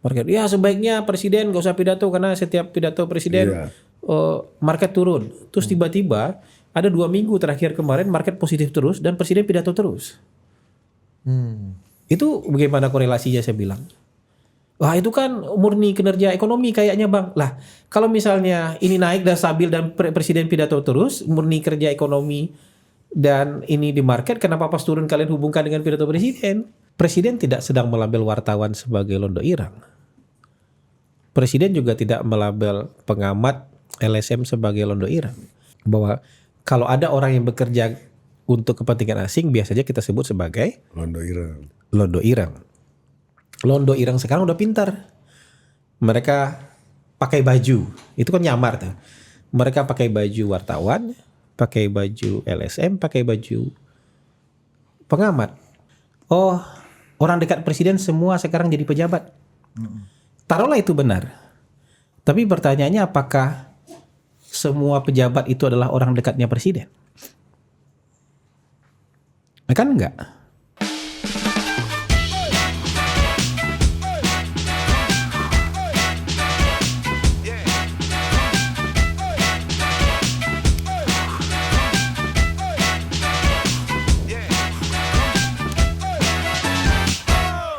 Market. Ya sebaiknya presiden gak usah pidato karena setiap pidato presiden market turun. Terus tiba-tiba ada 2 minggu terakhir kemarin market positif terus dan presiden pidato terus. Itu bagaimana korelasinya saya bilang. Wah itu kan murni kinerja ekonomi kayaknya bang. Lah kalau misalnya ini naik dan stabil dan presiden pidato terus, murni kerja ekonomi dan ini di market, kenapa pas turun kalian hubungkan dengan pidato presiden? Presiden tidak sedang melabel wartawan sebagai londo irang. Presiden juga tidak melabel pengamat LSM sebagai londo irang. Bahwa kalau ada orang yang bekerja untuk kepentingan asing biasanya kita sebut sebagai londo irang. Londo irang. Londo irang sekarang udah pintar. Mereka pakai baju, itu kan nyamar tuh. Mereka pakai baju wartawan, pakai baju LSM, pakai baju pengamat. Oh, orang dekat presiden semua sekarang jadi pejabat. Taruhlah itu benar. Tapi pertanyaannya apakah semua pejabat itu adalah orang dekatnya presiden? Kan enggak.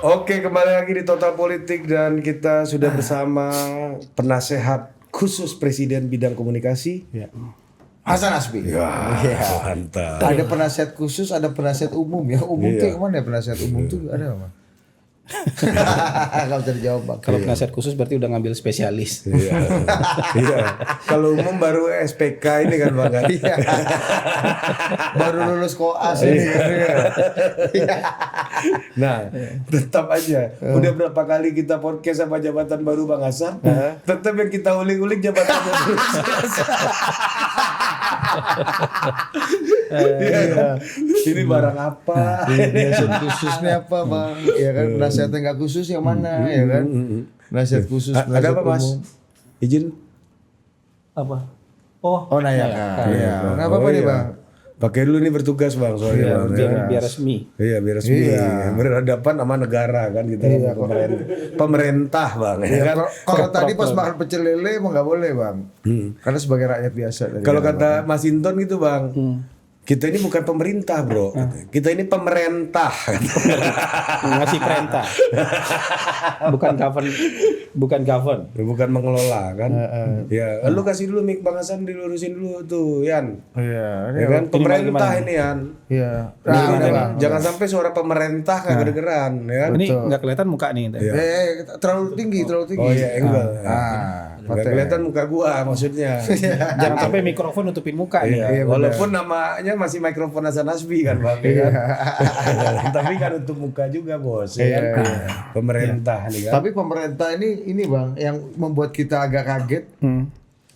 Oke, kembali lagi di Total Politik dan kita sudah bersama penasehat khusus Presiden bidang komunikasi. Hasan Asbi. Ya, mantap. Ada penasihat khusus, ada penasihat umum ya. Umum tuh kemana ya penasihat umum tuh ada apa? Gak bisa dijawab bang. Kalau penasihat khusus berarti udah ngambil spesialis. Iya. Kalau umum baru SPK ini kan bang. Iya. Baru lulus koas ini. Nah, tetap aja. Udah berapa kali kita podcast sama jabatan baru Bang Hasan, tetap yang kita ulik-ulik jabatannya terus. Iya. Ini barang apa? Penasihat khususnya apa bang? Ya kan penasihatnya nggak khusus yang mana ya kan? Penasihat khusus. Ada apa Mas? Izin? Apa? Oh, Nanya kan. Iya. Nggak apa-apa nih bang. Pakai dulu nih bertugas Bang soalnya. biar resmi. Iya biar resmi. Berhadapan sama negara kan kita pemerintah Bang. Ya, kalau tadi pas makan pecel lele emang nggak boleh bang. Karena sebagai rakyat biasa. Kalau kata Mas Inton gitu Bang. Kita ini bukan pemerintah bro, kita ini pemerintah. Ngasih perintah. Bukan mengelola kan. Ya, lu kasih dulu mic Bang Hasan, dilurusin dulu tuh Yan. Iya. Ya kan pemerintah ini Yan. Iya. Jangan sampai suara pemerintah nggak kedengeran ya. Ini nggak kelihatan muka nih. Terlalu tinggi. Oh iya enggak. Nggak kelihatan muka gua maksudnya. Jangan sampai mikrofon nutupin muka nih. Walaupun namanya masih mikrofon Hasan Asbi kan Bang. Ya kan? Tapi kan untuk muka juga bos. Ya kan? Pemerintah nih kan. Tapi pemerintah ini bang yang membuat kita agak kaget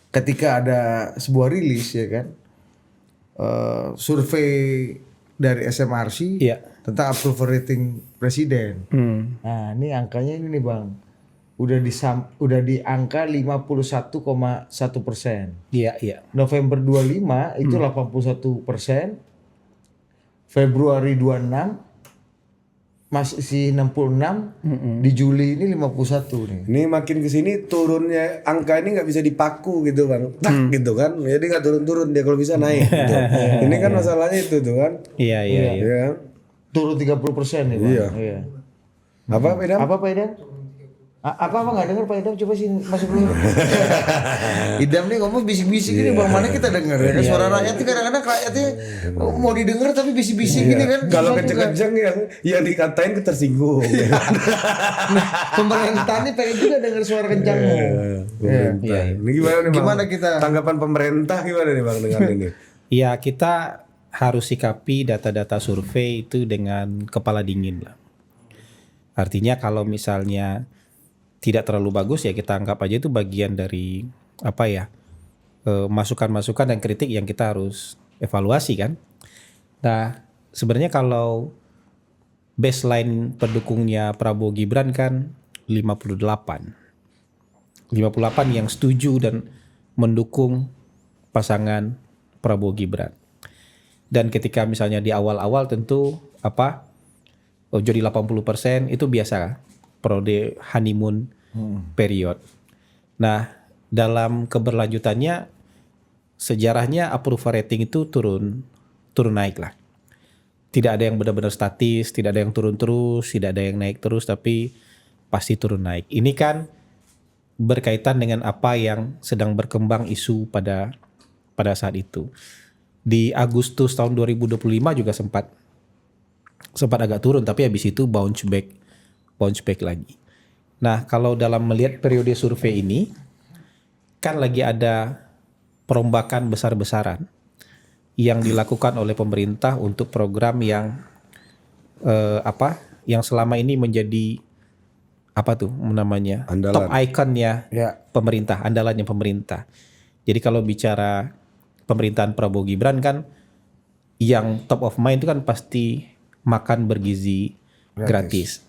ketika ada sebuah rilis ya kan survei dari SMRC tentang approval rating presiden. Nah ini angkanya ini nih bang udah di angka 51,1%. Iya. November 25 itu 81%. Februari 26 masih 66. Di Juli ini 51 nih. Ini makin kesini turunnya angka ini nggak bisa dipaku gitu bang, gitu kan? Jadi nggak turun-turun dia kalau bisa naik. Gitu. Ini kan masalahnya itu tuh kan? Iya. Turun 30% nih bang. Iya. Apa Pak Idam? Apa Pak Idam? Apa nggak dengar Pak Idam, coba sih masuk dulu. Idam nih ngomong bisik-bisik gini bang, mana kita dengar ya kan suara rakyat itu kadang-kadang rakyatnya mau didengar tapi bisik-bisik gini kan. Kalau kenceng-kenceng yang dikatain ketersinggung. Nah pemerintah nih pengen juga dengar suara kencangmu. Ini gimana nih bang? Gimana kita tanggapan pemerintah gimana nih bang dengan ini? Ya kita harus sikapi data-data survei itu dengan kepala dingin lah. Artinya kalau misalnya tidak terlalu bagus ya kita anggap aja itu bagian dari masukan-masukan dan kritik yang kita harus evaluasi kan. Nah sebenarnya kalau baseline pendukungnya Prabowo Gibran kan 58 yang setuju dan mendukung pasangan Prabowo Gibran. Dan ketika misalnya di awal-awal tentu jadi 80% itu biasa periode honeymoon period. Nah, dalam keberlanjutannya sejarahnya approval rating itu turun naik lah. Tidak ada yang benar-benar statis, tidak ada yang turun terus, tidak ada yang naik terus, tapi pasti turun naik. Ini kan berkaitan dengan apa yang sedang berkembang isu pada saat itu. Di Agustus tahun 2025 juga sempat agak turun, tapi habis itu bounce back lagi. Nah, kalau dalam melihat periode survei ini, kan lagi ada perombakan besar-besaran yang dilakukan oleh pemerintah untuk program yang yang selama ini menjadi Andalan. top iconnya Ya. pemerintah, andalannya pemerintah. Jadi kalau bicara pemerintahan Prabowo Gibran kan yang top of mind itu kan pasti makan bergizi gratis.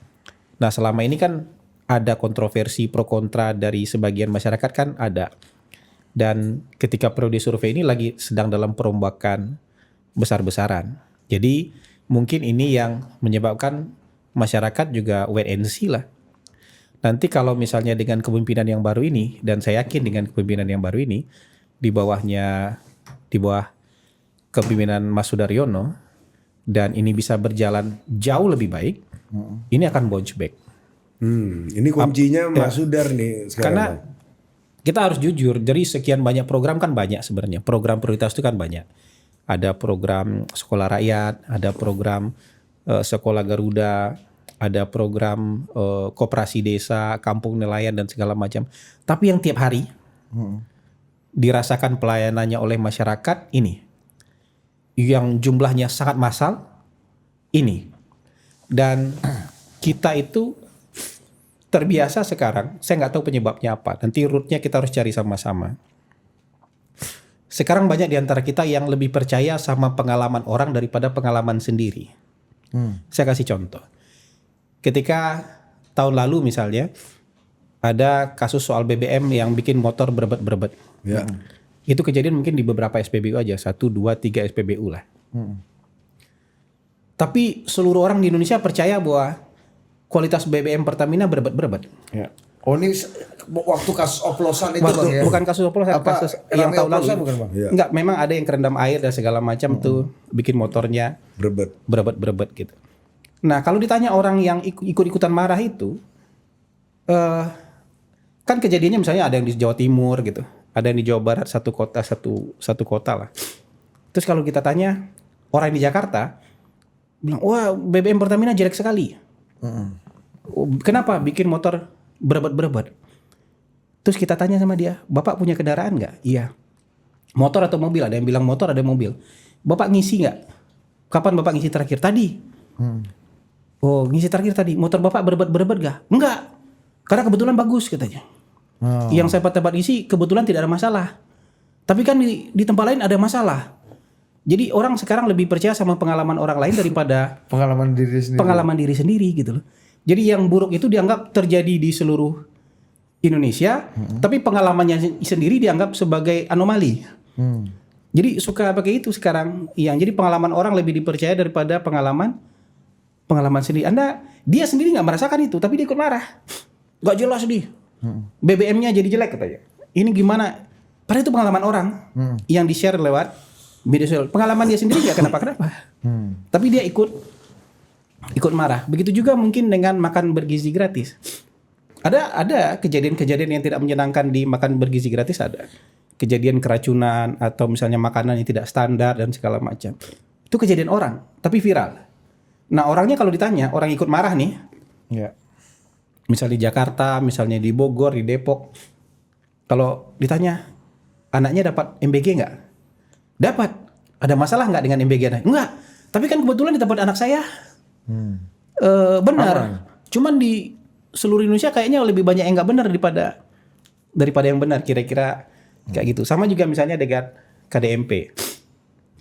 Nah, selama ini kan ada kontroversi pro kontra dari sebagian masyarakat kan ada. Dan ketika periode survei ini lagi sedang dalam perombakan besar-besaran. Jadi mungkin ini yang menyebabkan masyarakat juga wait and see lah. Nanti kalau misalnya dengan kepemimpinan yang baru ini, dan saya yakin dengan kepemimpinan yang baru ini, di bawah kepemimpinan Mas Sudaryono, dan ini bisa berjalan jauh lebih baik, ini akan bounce back. Ini kuncinya Mas Sudar nih sekarang. Karena kita harus jujur, dari sekian banyak program kan banyak sebenarnya. Program prioritas itu kan banyak. Ada program sekolah rakyat, ada program sekolah Garuda, ada program koperasi desa, kampung nelayan dan segala macam. Tapi yang tiap hari dirasakan pelayanannya oleh masyarakat ini, yang jumlahnya sangat massal ini. Dan kita itu terbiasa sekarang, saya nggak tahu penyebabnya apa. Nanti rootnya kita harus cari sama-sama. Sekarang banyak di antara kita yang lebih percaya sama pengalaman orang daripada pengalaman sendiri. Saya kasih contoh. Ketika tahun lalu misalnya ada kasus soal BBM yang bikin motor berebet-berebet. Ya. Itu kejadian mungkin di beberapa SPBU aja, 1, 2, 3 SPBU lah. Tapi seluruh orang di Indonesia percaya bahwa kualitas BBM Pertamina berebet-berebet. Ya. Oh ini waktu kasus oplosan itu Bang ya? Bukan kasus oplosan, Apa, kasus yang rame tahun lalu. oplosan bukan, Bang? Iya. Enggak, memang ada yang kerendam air dan segala macam tuh bikin motornya Berebet. berebet-berebet gitu. Nah, kalau ditanya orang yang ikut-ikutan marah itu, kan kejadiannya misalnya ada yang di Jawa Timur gitu, ada yang di Jawa Barat, satu kota lah. Terus kalau kita tanya orang di Jakarta, bilang, wah BBM Pertamina jelek sekali. Kenapa bikin motor berebet-berebet? Terus kita tanya sama dia, Bapak punya kendaraan nggak? Iya. Motor atau mobil? Ada yang bilang motor, ada yang mobil. Bapak ngisi nggak? Kapan Bapak ngisi terakhir? Tadi. Oh, ngisi terakhir tadi. Motor Bapak berebet-berebet nggak? Enggak. Karena kebetulan bagus katanya. Yang saya tempat isi kebetulan tidak ada masalah. Tapi kan di tempat lain ada masalah. Jadi orang sekarang lebih percaya sama pengalaman orang lain daripada Pengalaman diri sendiri gitu loh. Jadi yang buruk itu dianggap terjadi di seluruh Indonesia, tapi pengalamannya sendiri dianggap sebagai anomali. Jadi suka pakai itu sekarang. Yang jadi pengalaman orang lebih dipercaya daripada pengalaman sendiri. Dia sendiri nggak merasakan itu, tapi dia ikut marah. Gak jelas nih. BBM-nya jadi jelek katanya. Ini gimana? Padahal itu pengalaman orang yang di-share lewat media sosial. Pengalaman dia sendiri nggak kenapa-kenapa. Tapi dia ikut marah. Begitu juga mungkin dengan makan bergizi gratis. Ada kejadian-kejadian yang tidak menyenangkan di makan bergizi gratis ada. Kejadian keracunan atau misalnya makanan yang tidak standar dan segala macam. Itu kejadian orang, tapi viral. Nah, orangnya kalau ditanya, orang ikut marah nih. Ya. Misalnya di Jakarta, misalnya di Bogor, di Depok. Kalau ditanya, anaknya dapat MBG nggak? Dapat. Ada masalah nggak dengan MBG anak? Enggak. Tapi kan kebetulan di tempat anak saya benar. Cuman di seluruh Indonesia kayaknya lebih banyak yang nggak benar daripada yang benar. Kira-kira kayak gitu. Sama juga misalnya dengan KDMP.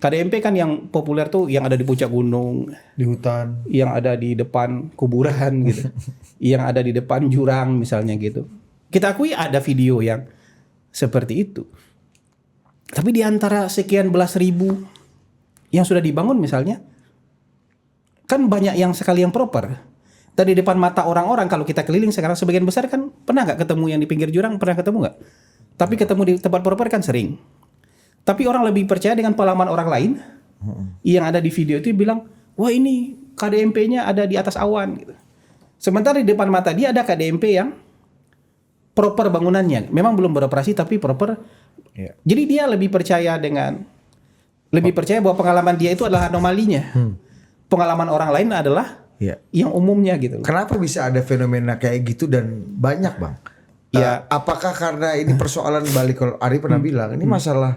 KDMP kan yang populer tuh yang ada di puncak gunung, Di hutan. yang ada di depan kuburan gitu, yang ada di depan jurang misalnya gitu. Kita akui ada video yang seperti itu. Tapi di antara sekian belas ribu yang sudah dibangun misalnya, kan banyak yang sekali yang proper. Dari depan mata orang-orang kalau kita keliling sekarang sebagian besar kan pernah nggak ketemu yang di pinggir jurang, pernah ketemu nggak? Tapi ketemu di tempat proper kan sering. Tapi orang lebih percaya dengan pengalaman orang lain yang ada di video itu bilang, wah ini KDMP-nya ada di atas awan gitu. Sementara di depan mata dia ada KDMP yang proper bangunannya, memang belum beroperasi tapi proper. Iya. Jadi dia lebih percaya bahwa pengalaman dia itu adalah anomalinya. Pengalaman orang lain adalah Iya. yang umumnya gitu. Kenapa bisa ada fenomena kayak gitu dan banyak bang? Ya. Apakah karena ini persoalan balik kalau Ari pernah bilang ini masalah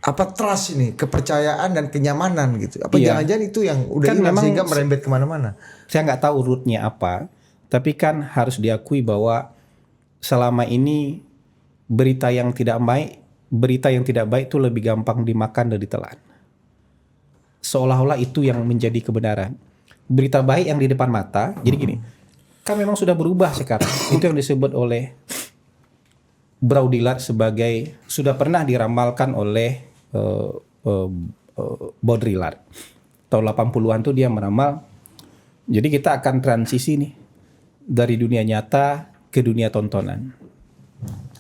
apa trust ini, kepercayaan dan kenyamanan gitu? Apa Iya. jangan-jangan itu yang udah Kan hilang memang sehingga merembet kemana-mana? Saya nggak tahu rootnya apa, tapi kan harus diakui bahwa selama ini berita yang tidak baik itu lebih gampang dimakan dan ditelan. Seolah-olah itu yang menjadi kebenaran. Berita baik yang di depan mata, jadi gini, kan memang sudah berubah sekarang. Itu yang disebut oleh Baudrillard sebagai, sudah pernah diramalkan oleh Baudrillard. Tahun 80-an tuh dia meramal, jadi kita akan transisi nih dari dunia nyata ke dunia tontonan.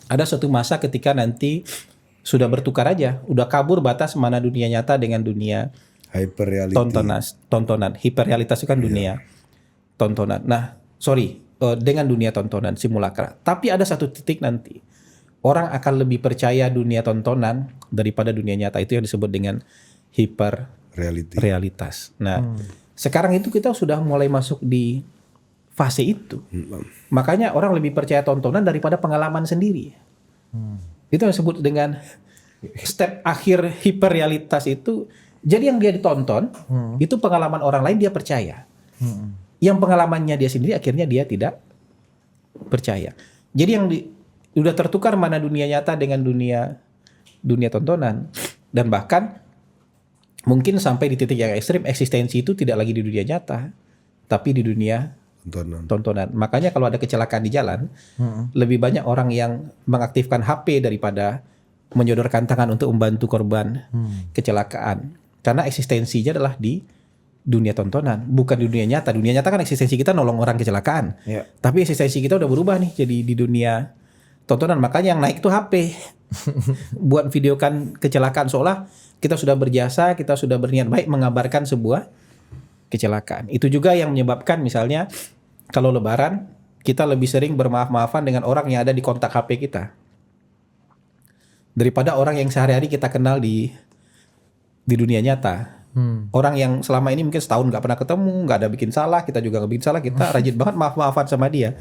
Ada suatu masa ketika nanti sudah bertukar aja, udah kabur batas mana dunia nyata dengan dunia Hyper reality. tontonan. Hiperrealitas itu kan dunia tontonan. Nah, dengan dunia tontonan simulakra. Tapi ada satu titik nanti orang akan lebih percaya dunia tontonan daripada dunia nyata. Itu yang disebut dengan hiperrealitas. Nah, sekarang itu kita sudah mulai masuk di fase itu. Makanya orang lebih percaya tontonan daripada pengalaman sendiri. Itu yang disebut dengan step akhir hiperrealitas itu. Jadi yang dia ditonton itu pengalaman orang lain dia percaya. Yang pengalamannya dia sendiri akhirnya dia tidak percaya. Jadi yang udah tertukar mana dunia nyata dengan dunia tontonan, dan bahkan mungkin sampai di titik yang ekstrim eksistensi itu tidak lagi di dunia nyata, tapi di dunia tontonan. Makanya kalau ada kecelakaan di jalan, lebih banyak orang yang mengaktifkan HP daripada menyodorkan tangan untuk membantu korban kecelakaan. Karena eksistensinya adalah di dunia tontonan, bukan di dunia nyata. Dunia nyata kan eksistensi kita nolong orang kecelakaan. Iya. Tapi eksistensi kita udah berubah nih jadi di dunia tontonan. Makanya yang naik tuh HP. Buat videokan kecelakaan seolah kita sudah berjasa, kita sudah berniat baik mengabarkan sebuah kecelakaan. Itu juga yang menyebabkan misalnya kalau lebaran kita lebih sering bermaaf-maafan dengan orang yang ada di kontak HP kita daripada orang yang sehari-hari kita kenal di dunia nyata. Orang yang selama ini mungkin setahun nggak pernah ketemu, nggak ada bikin salah, kita juga nggak bikin salah, kita rajin banget maaf-maafan sama dia.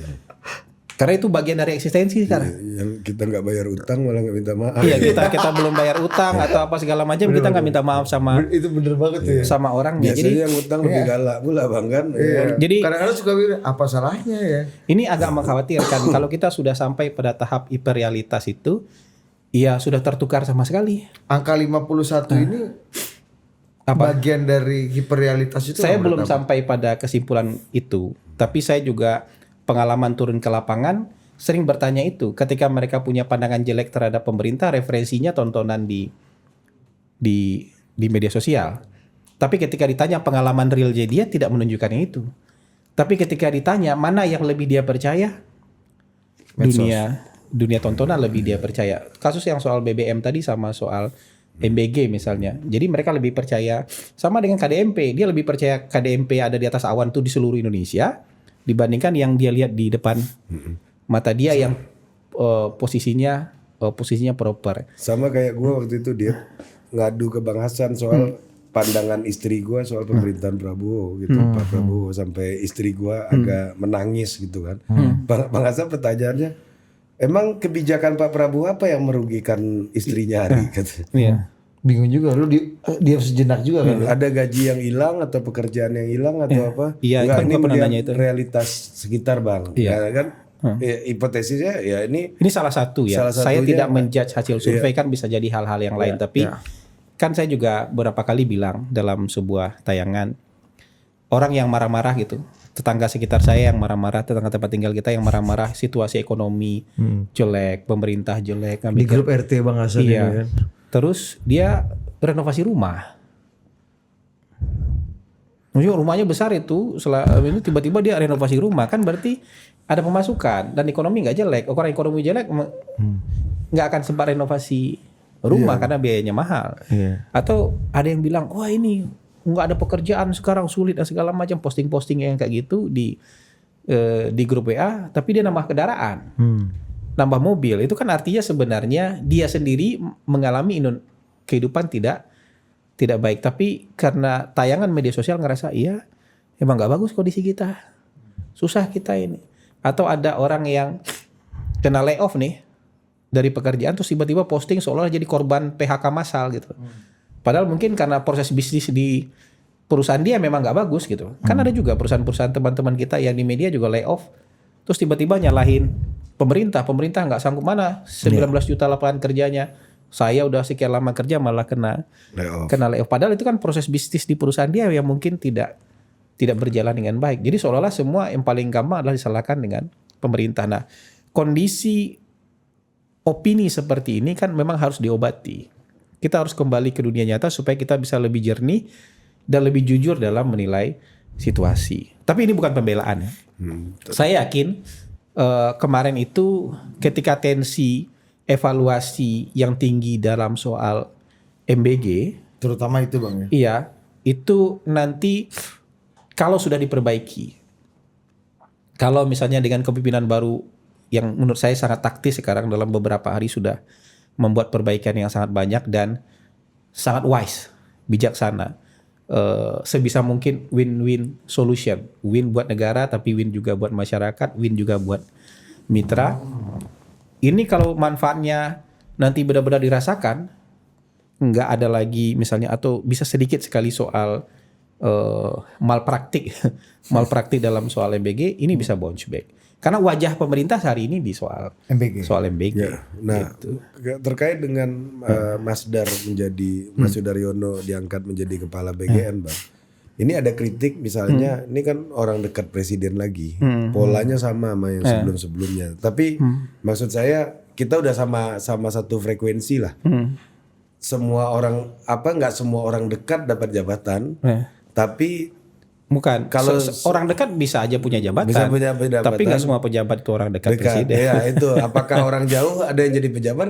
Karena itu bagian dari eksistensi sekarang. Yang kita nggak bayar utang malah nggak minta maaf. Iya, kita belum bayar utang atau apa segala macam, kita nggak minta maaf sama Itu bener banget tuh ya. sama orangnya. Biasanya Jadi yang utang lebih galak pula bang kan. jadi Kadang-kadang suka bilang apa salahnya ya? ini agak mengkhawatirkan kalau kita sudah sampai pada tahap hiperrealitas itu, ya sudah tertukar sama sekali. Angka 51 ini bagian dari hiperrealitas itu. Saya belum sampai pada kesimpulan itu, tapi saya juga pengalaman turun ke lapangan sering bertanya itu. Ketika mereka punya pandangan jelek terhadap pemerintah, referensinya tontonan di media sosial. Tapi ketika ditanya pengalaman real dia tidak menunjukkan yang itu. Tapi ketika ditanya mana yang lebih dia percaya, dunia tontonan lebih dia percaya. Kasus yang soal BBM tadi sama soal MBG misalnya. Jadi mereka lebih percaya sama dengan KDMP. Dia lebih percaya KDMP ada di atas awan tuh di seluruh Indonesia dibandingkan yang dia lihat di depan mata dia yang posisinya proper. Sama kayak gue waktu itu dia ngadu ke Bang Hasan soal pandangan istri gue soal pemerintahan Prabowo gitu. Pak Prabowo sampai istri gue agak menangis gitu kan. Bang Hasan pertanyaannya, emang kebijakan Pak Prabowo apa yang merugikan istrinya Ari? Iya. Bingung juga lu dia sejenak juga kan. Ada gaji yang hilang atau pekerjaan yang hilang atau apa? Iya, Enggak, kan ini gua pernah melihat nanya itu. realitas sekitar bang. Iya. Ya, kan? Ya, hipotesisnya ya ini salah satu ya. Salah Saya satunya, tidak menjudge hasil survei, kan bisa jadi hal-hal yang lain. Tapi kan saya juga beberapa kali bilang dalam sebuah tayangan, orang yang marah-marah gitu, tetangga sekitar saya yang marah-marah, tetangga tempat tinggal kita yang marah-marah, situasi ekonomi jelek, pemerintah jelek, Di grup RT Bang Hasan iya. ini kan. Terus dia renovasi rumah. Maksudnya rumahnya besar itu, ini tiba-tiba dia renovasi rumah, kan berarti ada pemasukan dan ekonomi nggak jelek. Orang ekonomi jelek nggak akan sempat renovasi rumah karena biayanya mahal. Atau ada yang bilang, wah ini nggak ada pekerjaan sekarang, sulit dan segala macam, posting-posting yang kayak gitu di grup WA, tapi dia nambah kendaraan, nambah mobil. Itu kan artinya sebenarnya dia sendiri mengalami kehidupan tidak baik, tapi karena tayangan media sosial ngerasa iya emang nggak bagus kondisi kita, susah kita ini. Atau ada orang yang kena layoff nih dari pekerjaan, terus tiba-tiba posting seolah jadi korban PHK massal gitu. Padahal mungkin karena proses bisnis di perusahaan dia memang nggak bagus gitu. Kan ada juga perusahaan-perusahaan teman-teman kita yang di media juga layoff, terus tiba-tiba nyalahin pemerintah nggak sanggup, mana 19 juta lapangan kerjanya. Saya udah sekian lama kerja malah kena layoff. Padahal itu kan proses bisnis di perusahaan dia yang mungkin tidak berjalan dengan baik. Jadi seolah-olah semua yang paling gampang adalah disalahkan dengan pemerintah. Nah, kondisi opini seperti ini kan memang harus diobati. Kita harus kembali ke dunia nyata supaya kita bisa lebih jernih dan lebih jujur dalam menilai situasi. Tapi ini bukan pembelaan ya. Saya yakin kemarin itu ketika tensi evaluasi yang tinggi dalam soal MBG, Terutama itu Bang ya. iya, itu nanti kalau sudah diperbaiki, kalau misalnya dengan kepemimpinan baru yang menurut saya sangat taktis sekarang, dalam beberapa hari sudah membuat perbaikan yang sangat banyak dan sangat wise, bijaksana, sebisa mungkin win-win solution, win buat negara tapi win juga buat masyarakat, win juga buat mitra. Ini kalau manfaatnya nanti benar-benar dirasakan, nggak ada lagi misalnya, atau bisa sedikit sekali soal malpraktik dalam soal MBG, ini bisa bounce back. Karena wajah pemerintah hari ini di soal MBG. Ya. Nah, gitu. Terkait dengan Mas Sudaryono diangkat menjadi kepala BGN, Bang. Ini ada kritik misalnya, ini kan orang dekat presiden lagi, polanya sama yang sebelum-sebelumnya. Tapi maksud saya kita udah sama satu frekuensi lah. Semua orang nggak semua orang dekat dapat jabatan, tapi bukan kalau orang dekat bisa aja punya jabatan, tapi nggak semua pejabat itu orang dekat presiden. Ya itu, apakah orang jauh ada yang jadi pejabat?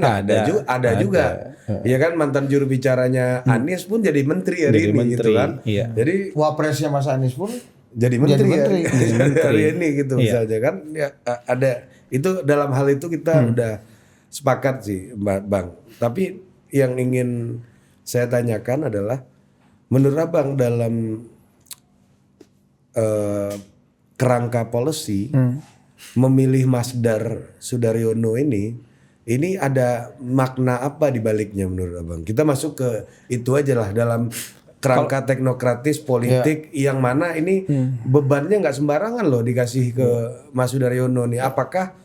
Ada juga. Ya kan, mantan juru bicaranya Anies pun jadi menteri hari ini gitu kan. Iya. Jadi Wapresnya Mas Anies pun jadi menteri hari ini gitu misalnya kan. Ya, ada itu, dalam hal itu kita udah sepakat sih Bang. Tapi yang ingin saya tanyakan adalah, menurut Abang dalam kerangka policy memilih Mas Sudaryono ini ada makna apa di baliknya menurut Abang? Kita masuk ke itu aja lah, dalam kerangka teknokratis politik yang mana ini bebannya nggak sembarangan loh dikasih ke Mas Sudaryono nih. Apakah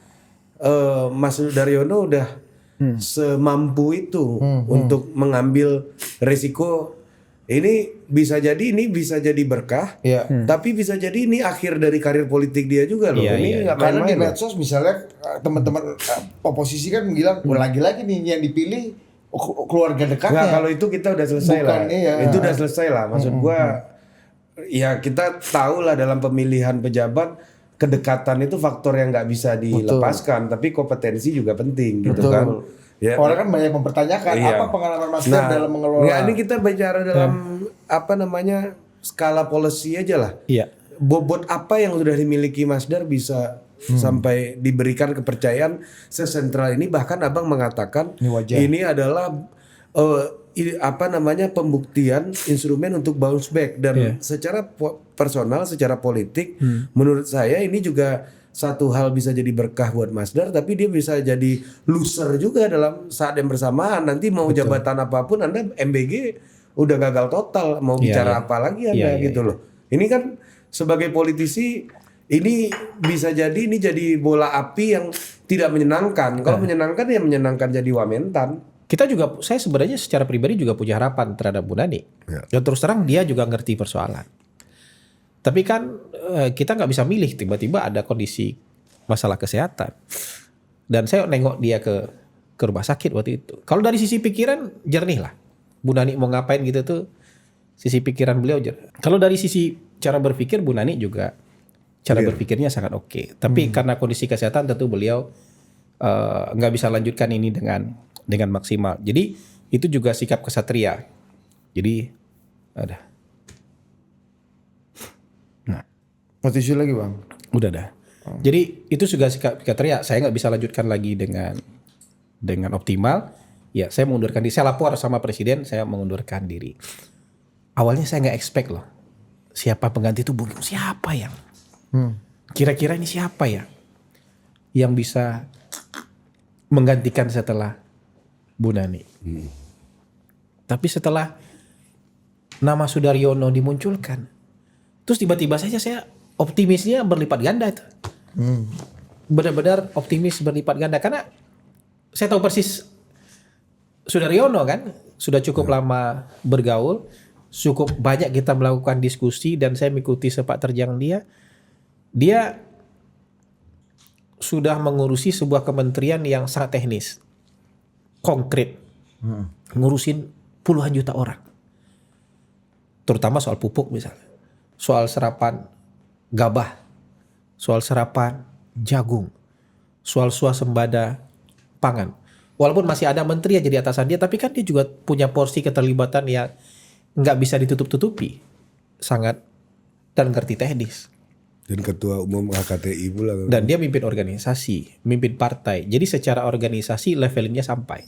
Mas Sudaryono udah semampu itu untuk mengambil resiko? Ini bisa jadi berkah, tapi bisa jadi ini akhir dari karir politik dia juga loh. Ini nggak karena di main-main. medsos misalnya teman-teman oposisi kan bilang lagi-lagi nih yang dipilih keluarga dekatnya. Nggak, kalau itu kita udah selesai lah. Itu udah selesai lah. Maksud gua, ya kita tahu lah dalam pemilihan pejabat, kedekatan itu faktor yang nggak bisa dilepaskan. Tapi kompetensi juga penting gitu kan. Ya, orang kan banyak mempertanyakan apa pengalaman Mas Dar dalam mengelola. Nggak, ini kita bicara dalam skala policy aja lah. Iya. Bobot apa yang sudah dimiliki Mas Dar bisa sampai diberikan kepercayaan sesentral ini, bahkan Abang mengatakan ini adalah pembuktian instrumen untuk bounce back, dan secara personal, secara politik menurut saya ini juga satu hal bisa jadi berkah buat Mas Dar, tapi dia bisa jadi loser juga dalam saat yang bersamaan. Nanti mau jabatan apapun, Anda MBG udah gagal total, mau bicara apa lagi Anda gitu loh. Ini kan sebagai politisi ini bisa jadi ini jadi bola api yang tidak menyenangkan. Kalau menyenangkan ya menyenangkan jadi wamentan. Saya sebenarnya secara pribadi juga punya harapan terhadap Bu Nani. Dan terus terang dia juga ngerti persoalan. Tapi kan kita nggak bisa milih, tiba-tiba ada kondisi masalah kesehatan. Dan saya nengok dia ke rumah sakit waktu itu. Kalau dari sisi pikiran jernih lah. Bu Nani mau ngapain gitu tuh Sisi pikiran beliau. Kalau dari sisi cara berpikir Bu Nani juga cara berpikirnya sangat oke. Tapi karena kondisi kesehatan tentu beliau nggak bisa lanjutkan ini dengan maksimal. Jadi itu juga sikap kesatria. Jadi ada. Nah, Mau tisu lagi bang? udah dah. Jadi itu juga sikap kesatria. Saya nggak bisa lanjutkan lagi dengan optimal. Ya, saya mengundurkan diri. Saya lapor sama presiden, saya mengundurkan diri. Awalnya saya nggak expect loh. Siapa pengganti itu Bung? Siapa yang? Kira-kira ini siapa ya? Yang bisa menggantikan setelah Bu Nani. Tapi setelah nama Sudaryono dimunculkan, terus tiba-tiba saja saya optimisnya berlipat ganda itu. Benar-benar optimis berlipat ganda karena saya tahu persis Sudaryono kan sudah cukup lama bergaul, cukup banyak kita melakukan diskusi dan saya mengikuti sepak terjang dia. Dia sudah mengurusi sebuah kementerian yang sangat teknis, konkret, ngurusin puluhan juta orang, terutama soal pupuk misalnya, soal serapan gabah, soal serapan jagung, soal swasembada pangan. Walaupun masih ada menteri yang jadi atasan dia, tapi kan dia juga punya porsi keterlibatan yang nggak bisa ditutup-tutupi, sangat dan ngerti teknis. Dan ketua umum HKTI pula. Dan dia mimpin organisasi, mimpin partai. Jadi secara organisasi levelnya sampai.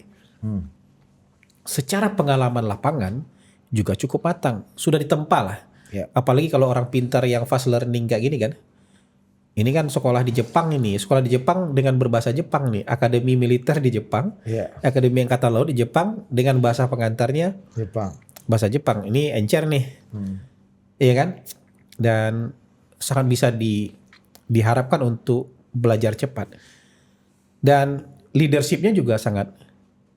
Secara pengalaman lapangan juga cukup matang. Sudah ditempa lah. Ya. Apalagi kalau orang pintar yang fast learning kayak gini kan. Ini kan sekolah di Jepang ini. Sekolah di Jepang dengan berbahasa Jepang nih. Akademi militer di Jepang. Ya. Akademi Angkatan Laut di Jepang. Dengan bahasa pengantarnya Jepang. bahasa Jepang. Ini encer nih. Iya kan? Dan sangat bisa diharapkan untuk belajar cepat. Dan leadershipnya juga sangat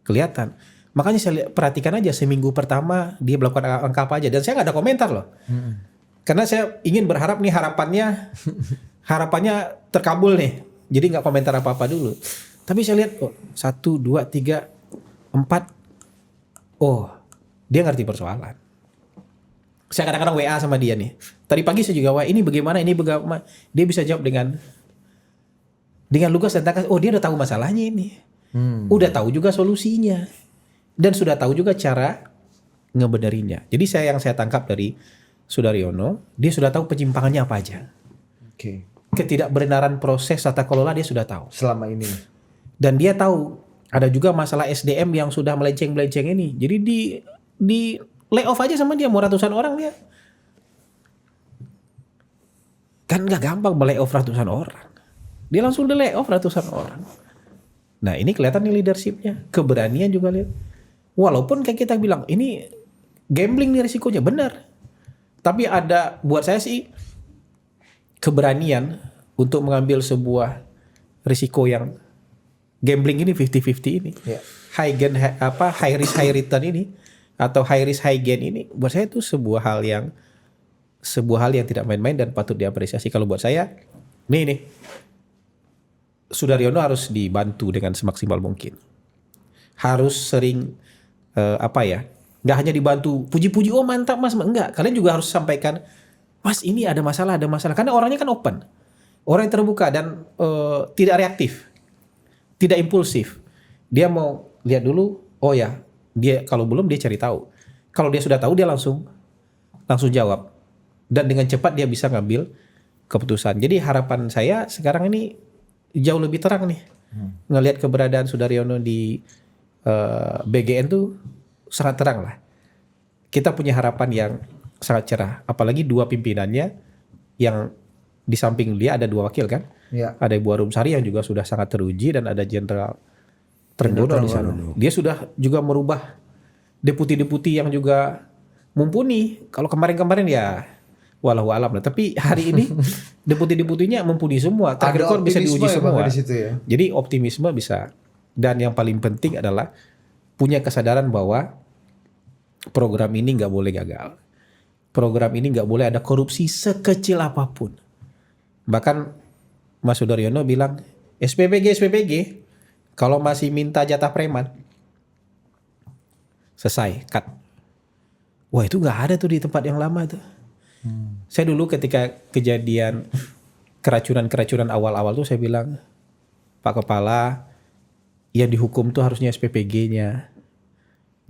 kelihatan. Makanya saya perhatikan aja seminggu pertama dia melakukan angka apa aja. Dan saya nggak ada komentar loh. Karena saya ingin berharap nih harapannya terkabul nih. Jadi nggak komentar apa-apa dulu. Tapi saya lihat 1, 2, 3, 4. Oh, dia ngerti persoalan. Saya kadang-kadang WA sama dia nih. Tadi pagi saya juga WA, ini bagaimana. Dia bisa jawab dengan lugas dan tegas. Oh, dia udah tahu masalahnya ini. Udah tahu juga solusinya. Dan sudah tahu juga cara ngebenerinnya. Jadi yang saya tangkap dari Sudaryono, dia sudah tahu penyimpangannya apa aja. Oke. Ketidakbenaran proses tata kelola dia sudah tahu. Selama ini. Dan dia tahu ada juga masalah SDM yang sudah melenceng-melenceng ini. Jadi di layoff aja sama dia, mau ratusan orang dia. Kan gak gampang melayoff ratusan orang. Dia langsung di layoff ratusan orang. Nah ini kelihatan nih leadershipnya. Keberanian juga lihat. Walaupun kayak kita bilang, ini gambling nih risikonya, benar. Tapi ada, buat saya sih, keberanian untuk mengambil sebuah risiko yang gambling ini 50-50 ini. Ya. High risk high return ini. Atau high risk high gain ini buat saya itu sebuah hal yang tidak main-main dan patut diapresiasi. Kalau buat saya nih Sudaryono harus dibantu dengan semaksimal mungkin. Harus sering nggak hanya dibantu puji-puji, oh mantap mas, enggak. Kalian juga harus sampaikan, mas ini ada masalah. Karena orangnya kan open, orang yang terbuka dan tidak reaktif, tidak impulsif. Dia mau lihat dulu, oh ya. Dia kalau belum dia cari tahu. Kalau dia sudah tahu dia langsung jawab. Dan dengan cepat dia bisa ngambil keputusan. Jadi harapan saya sekarang ini jauh lebih terang nih. Ngelihat keberadaan Sudaryono di BGN tuh sangat terang lah. Kita punya harapan yang sangat cerah. Apalagi dua pimpinannya yang di samping dia ada dua wakil kan. Ya. Ada Ibu Arumsari yang juga sudah sangat teruji dan ada Jenderal Trenggono di sana. Dia sudah juga merubah deputi-deputi yang juga mumpuni. Kalau kemarin-kemarin ya walau alam lah. Tapi hari ini deputi-deputinya mumpuni semua. Track record bisa diuji semua. Di situ ya. Jadi optimisme bisa. Dan yang paling penting adalah punya kesadaran bahwa program ini nggak boleh gagal. Program ini nggak boleh ada korupsi sekecil apapun. Bahkan Mas Sudaryono bilang SPPG. Kalau masih minta jatah preman, selesai, cut. Wah itu nggak ada tuh di tempat yang lama tuh. Saya dulu ketika kejadian keracunan awal-awal tuh saya bilang, Pak Kepala, yang dihukum tuh harusnya SPPG-nya.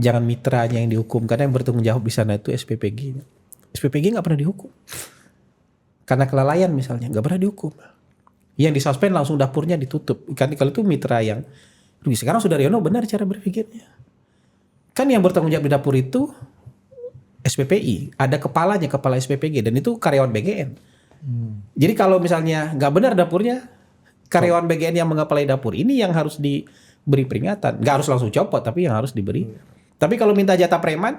Jangan mitranya yang dihukum, karena yang bertanggung jawab di sana itu SPPG-nya. SPPG nggak pernah dihukum. Karena kelalaian misalnya, nggak pernah dihukum. Yang disuspend langsung dapurnya ditutup. Kan kalau itu mitra yang rugi. Sekarang Sudaryono benar cara berpikirnya. Kan yang bertanggung jawab di dapur itu SPPI, ada kepalanya, kepala SPPG, dan itu karyawan BGN. Jadi kalau misalnya nggak benar dapurnya, karyawan BGN yang mengepalai dapur ini yang harus diberi peringatan. Nggak harus langsung copot, tapi yang harus diberi. Tapi kalau minta jatah preman,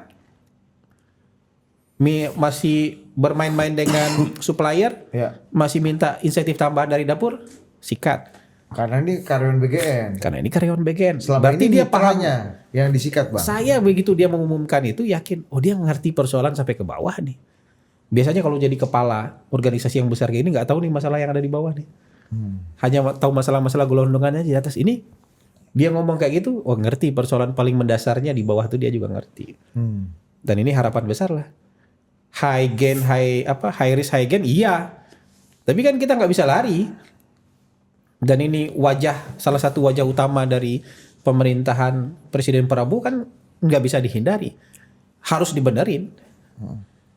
masih bermain-main dengan supplier, Ya. masih minta insentif tambahan dari dapur, sikat. Karena ini karyawan BGN. Karena ini karyawan BGN. Selama Berarti ini dia paham. mitranya yang disikat, Bang. Saya begitu dia mengumumkan itu yakin, oh dia ngerti persoalan sampai ke bawah nih. Biasanya kalau jadi kepala organisasi yang besar kayak ini nggak tahu nih masalah yang ada di bawah nih. Hanya tahu masalah-masalah gelondongannya di atas. Ini dia ngomong kayak gitu, oh ngerti persoalan paling mendasarnya di bawah itu dia juga ngerti. Dan ini harapan besar lah. High risk high gain, iya. Tapi kan kita nggak bisa lari. Dan ini salah satu wajah utama dari pemerintahan Presiden Prabowo kan nggak bisa dihindari, harus dibenerin,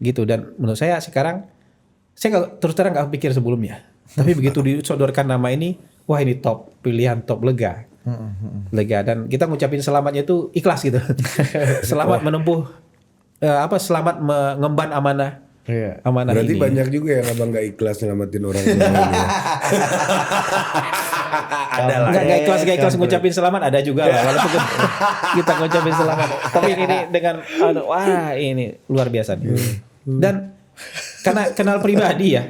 gitu. Dan menurut saya sekarang, saya terus terang nggak pikir sebelumnya, tapi begitu disodorkan nama ini, wah ini top pilihan, top lega, dan kita ngucapin selamatnya itu ikhlas gitu, selamat menempuh, selamat mengemban amanah. Iya. Amanah Berarti ini. banyak juga yang abang gak ikhlas nyelamatin orang semua ini. Nggak ikhlas ngucapin selamat ada juga lah, walaupun kita ngucapin selamat. Tapi ini dengan wah ini luar biasa nih. Dan karena kenal pribadi ya,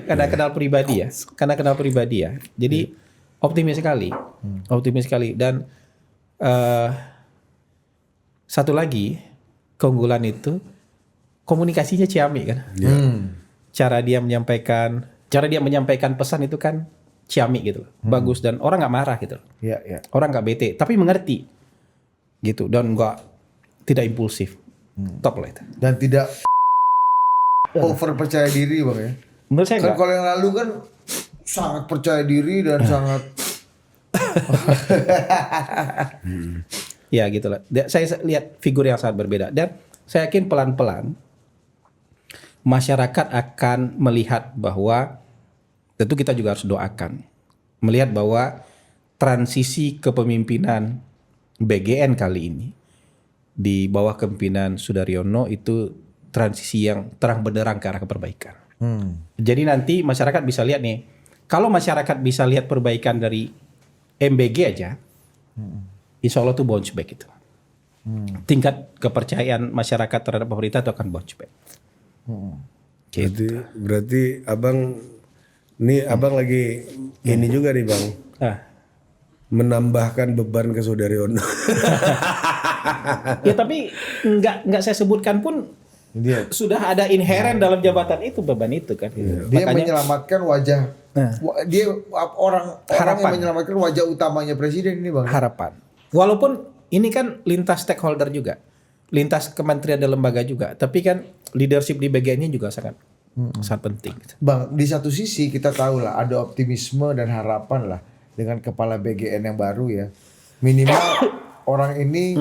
jadi optimis sekali. Dan satu lagi keunggulan itu komunikasinya ciamik kan. Cara dia menyampaikan pesan itu kan ciamik gitu, bagus, dan orang nggak marah gitu, Iya. orang nggak bete, tapi mengerti gitu, dan tidak impulsif, top lah itu. Dan tidak over percaya diri, Bang ya. Menurut saya Kan nggak. kalau yang lalu kan sangat percaya diri dan sangat Ya gitulah. Saya lihat figur yang sangat berbeda, dan saya yakin pelan-pelan masyarakat akan melihat bahwa, tentu kita juga harus doakan, melihat bahwa transisi kepemimpinan BGN kali ini di bawah kepemimpinan Sudaryono itu transisi yang terang benderang ke arah perbaikan. Jadi nanti masyarakat bisa lihat nih, kalau masyarakat bisa lihat perbaikan dari MBG aja, insya Allah tuh bounce back itu. Tingkat kepercayaan masyarakat terhadap pemerintah itu akan bounce back. Berarti abang lagi ini juga nih bang, menambahkan beban ke Sudaryono. Ya tapi nggak saya sebutkan pun sudah ada inherent dalam jabatan itu, beban itu kan. dia menyelamatkan wajah dia orang yang menyelamatkan wajah utamanya presiden ini, Bang. Harapan. Walaupun ini kan lintas stakeholder juga, lintas kementerian dan lembaga juga, tapi kan leadership di BGN-nya juga sangat penting. Bang, di satu sisi kita tahu lah ada optimisme dan harapan lah dengan kepala BGN yang baru ya. Minimal orang ini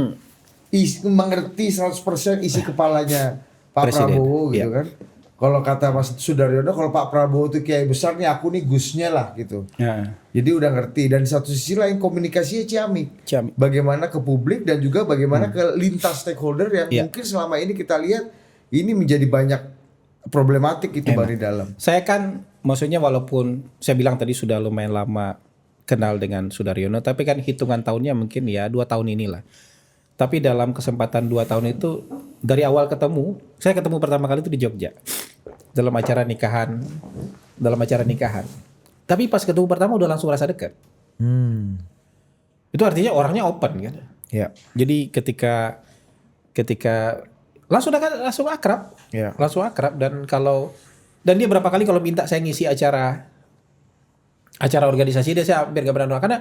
mengerti 100% isi kepalanya Pak Presiden. Prabowo gitu kan. Kalau kata Mas Sudaryono, kalau Pak Prabowo itu kiai besar nih, aku nih gusnya lah gitu. Jadi udah ngerti. Dan di satu sisi lain komunikasinya ciamik. Bagaimana ke publik dan juga bagaimana ke lintas stakeholder yang mungkin selama ini kita lihat ini menjadi banyak problematik itu Bang di dalam. Saya kan maksudnya walaupun saya bilang tadi sudah lumayan lama kenal dengan Sudaryono, tapi kan hitungan tahunnya mungkin ya 2 tahun inilah. Tapi dalam kesempatan 2 tahun itu, dari awal ketemu, saya ketemu pertama kali itu di Jogja. Dalam acara nikahan. Tapi pas ketemu pertama udah langsung rasa dekat. Itu artinya orangnya open kan. Ya. Jadi ketika langsung akrab. Ya. Langsung akrab, dan dia berapa kali kalau minta saya ngisi acara organisasi dia, saya hampir gak pernah nolak, karena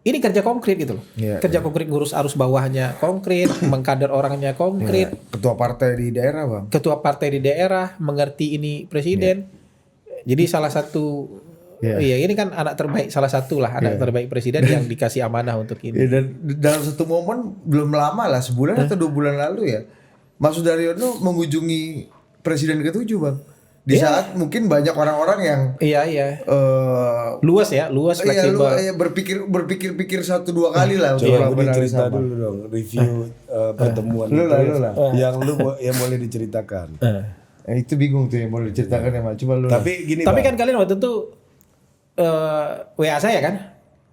ini kerja konkret gitu loh. Iya, Kerja konkret, ngurus arus bawahnya konkret, mengkader orangnya konkret, Ketua partai di daerah bang. ketua partai di daerah mengerti ini presiden. Jadi salah satu iya ini kan anak terbaik, salah satu lah anak terbaik presiden yang dikasih amanah untuk ini. Ya, dan dalam satu momen belum lama lah, sebulan atau 2 bulan lalu ya, Mas Sudaryono mengunjungi presiden ke-7 bang. Di saat mungkin banyak orang-orang yang Iya. Luas fleksibel. berpikir 1-2 kali lah untuk Coba melakukan hal yang cerita sama. dulu dong review pertemuan Lu lah. yang boleh diceritakan. Itu bingung tuh yang boleh diceritakan ya Mak. Coba lu. Tapi gini Tapi Bang. kan kalian waktu itu WA saya kan?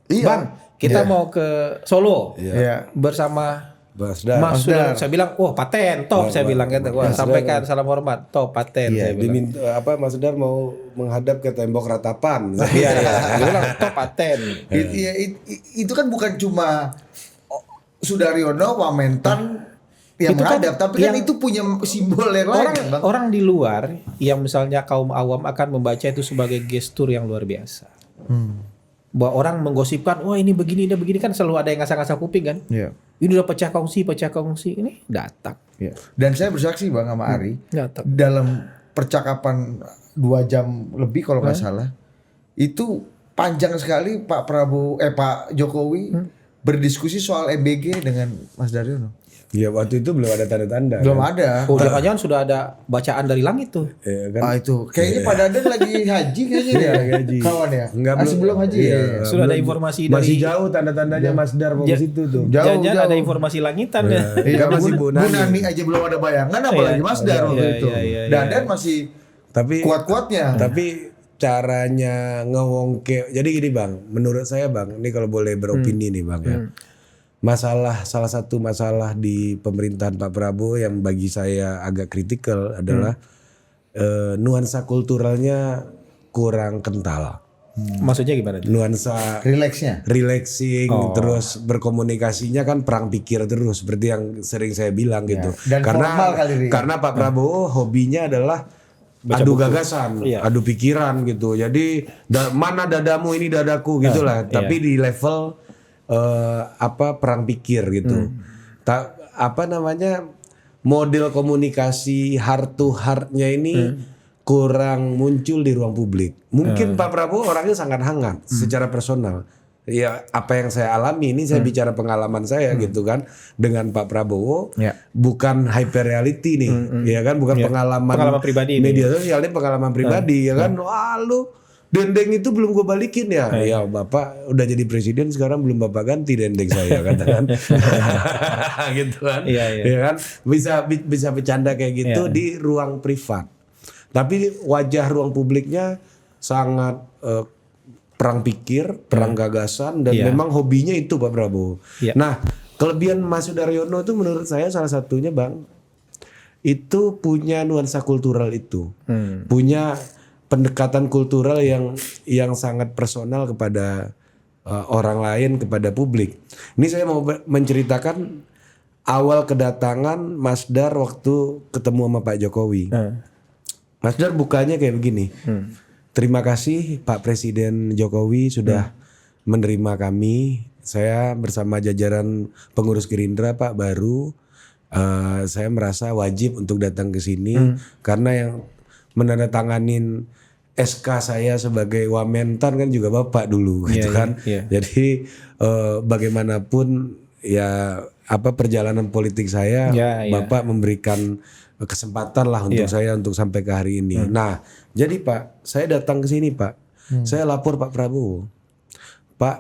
Iya. Bang, kita mau ke Solo Iya. bersama Mas Dar. Mas Sudar. Saya bilang, wah paten, top. Saya bilang gitu. Wah, sampaikan salam hormat, top paten. Saya bilang. Diminta Mas Dar mau menghadap ke tembok ratapan. Iya. Dia bilang top paten. Itu kan bukan cuma Sudaryono, Wamentan yang Itu kan menghadap, tapi kan yang- itu punya simbol yang lain kan, Bang. Orang di luar yang misalnya kaum awam akan membaca itu sebagai gestur yang luar biasa. Bahwa orang menggosipkan, wah ini begini kan selalu ada yang ngasah-ngasah kuping kan. Iya. Ini udah pecah kongsi, ini datang. Iya. Dan saya bersaksi Bang sama Ari Datang. dalam percakapan 2 jam lebih kalau nggak salah, itu panjang sekali Pak Jokowi berdiskusi soal MBG dengan Mas Daryono. Ya waktu itu belum ada tanda-tanda. Belum kan? ada. Oh, jangan-jangan sudah ada bacaan dari langit tuh. Ya, kan? Ah itu kayaknya Pak Dadan lagi haji kayaknya dia. Haji. Kawan ya. Enggak, Sebelum haji iya, ya. Sudah ada belum. informasi Masih dari- jauh tanda-tandanya Mas Dar mau ke situ tuh. Jauh, Jangan-jangan jauh. ada informasi langitan ya. Iya, masih Bu Bu Nani. Nani aja belum ada bayangan apalagi Iya. Mas Dar waktu Iya, itu. iya. Dadan masih Tapi kuat-kuatnya. Tapi caranya ngewongke. Jadi gini Bang, menurut saya Bang, ini kalau boleh beropini nih Bang ya. Salah satu masalah di pemerintahan Pak Prabowo yang bagi saya agak kritikal adalah nuansa kulturalnya kurang kental. Maksudnya gimana tuh? Nuansa Rileksnya. relaxing terus berkomunikasinya kan perang pikir terus seperti yang sering saya bilang gitu. Dan formal kali, Ri. Karena Pak Prabowo hobinya adalah adu gagasan, Iya. adu pikiran gitu. Jadi mana dadamu ini dadaku gitulah. Tapi di level perang pikir gitu. Model komunikasi heart to heart-nya ini kurang muncul di ruang publik. Mungkin Pak Prabowo orangnya sangat hangat secara personal. Ya apa yang saya alami ini saya bicara pengalaman saya gitu kan dengan Pak Prabowo Ya. bukan hyper reality nih ya kan bukan Pengalaman pribadi media sosial ini pengalaman pribadi ya kan wah lu dendeng itu belum gue balikin ya ya bapak udah jadi presiden sekarang belum bapak ganti dendeng saya katakan gitu kan Iya. ya kan bisa bercanda kayak gitu di ruang privat tapi wajah ruang publiknya sangat perang pikir, perang gagasan dan memang hobinya itu Pak Prabowo. Iya. Nah, kelebihan Mas Sudaryono itu menurut saya salah satunya Bang itu punya nuansa kultural itu. Punya pendekatan kultural yang sangat personal kepada orang lain, kepada publik. Ini saya mau menceritakan awal kedatangan Mas Dar waktu ketemu sama Pak Jokowi. Mas Dar bukanya kayak begini. Terima kasih Pak Presiden Jokowi sudah menerima kami. Saya bersama jajaran pengurus Gerindra Pak baru. Saya merasa wajib untuk datang ke sini karena yang menandatanganin SK saya sebagai Wamentan kan juga Bapak dulu gitu kan. Jadi bagaimanapun ya perjalanan politik saya Bapak memberikan kesempatan lah untuk saya untuk sampai ke hari ini. Nah, jadi Pak, saya datang ke sini Pak. Saya lapor Pak Prabowo. Pak,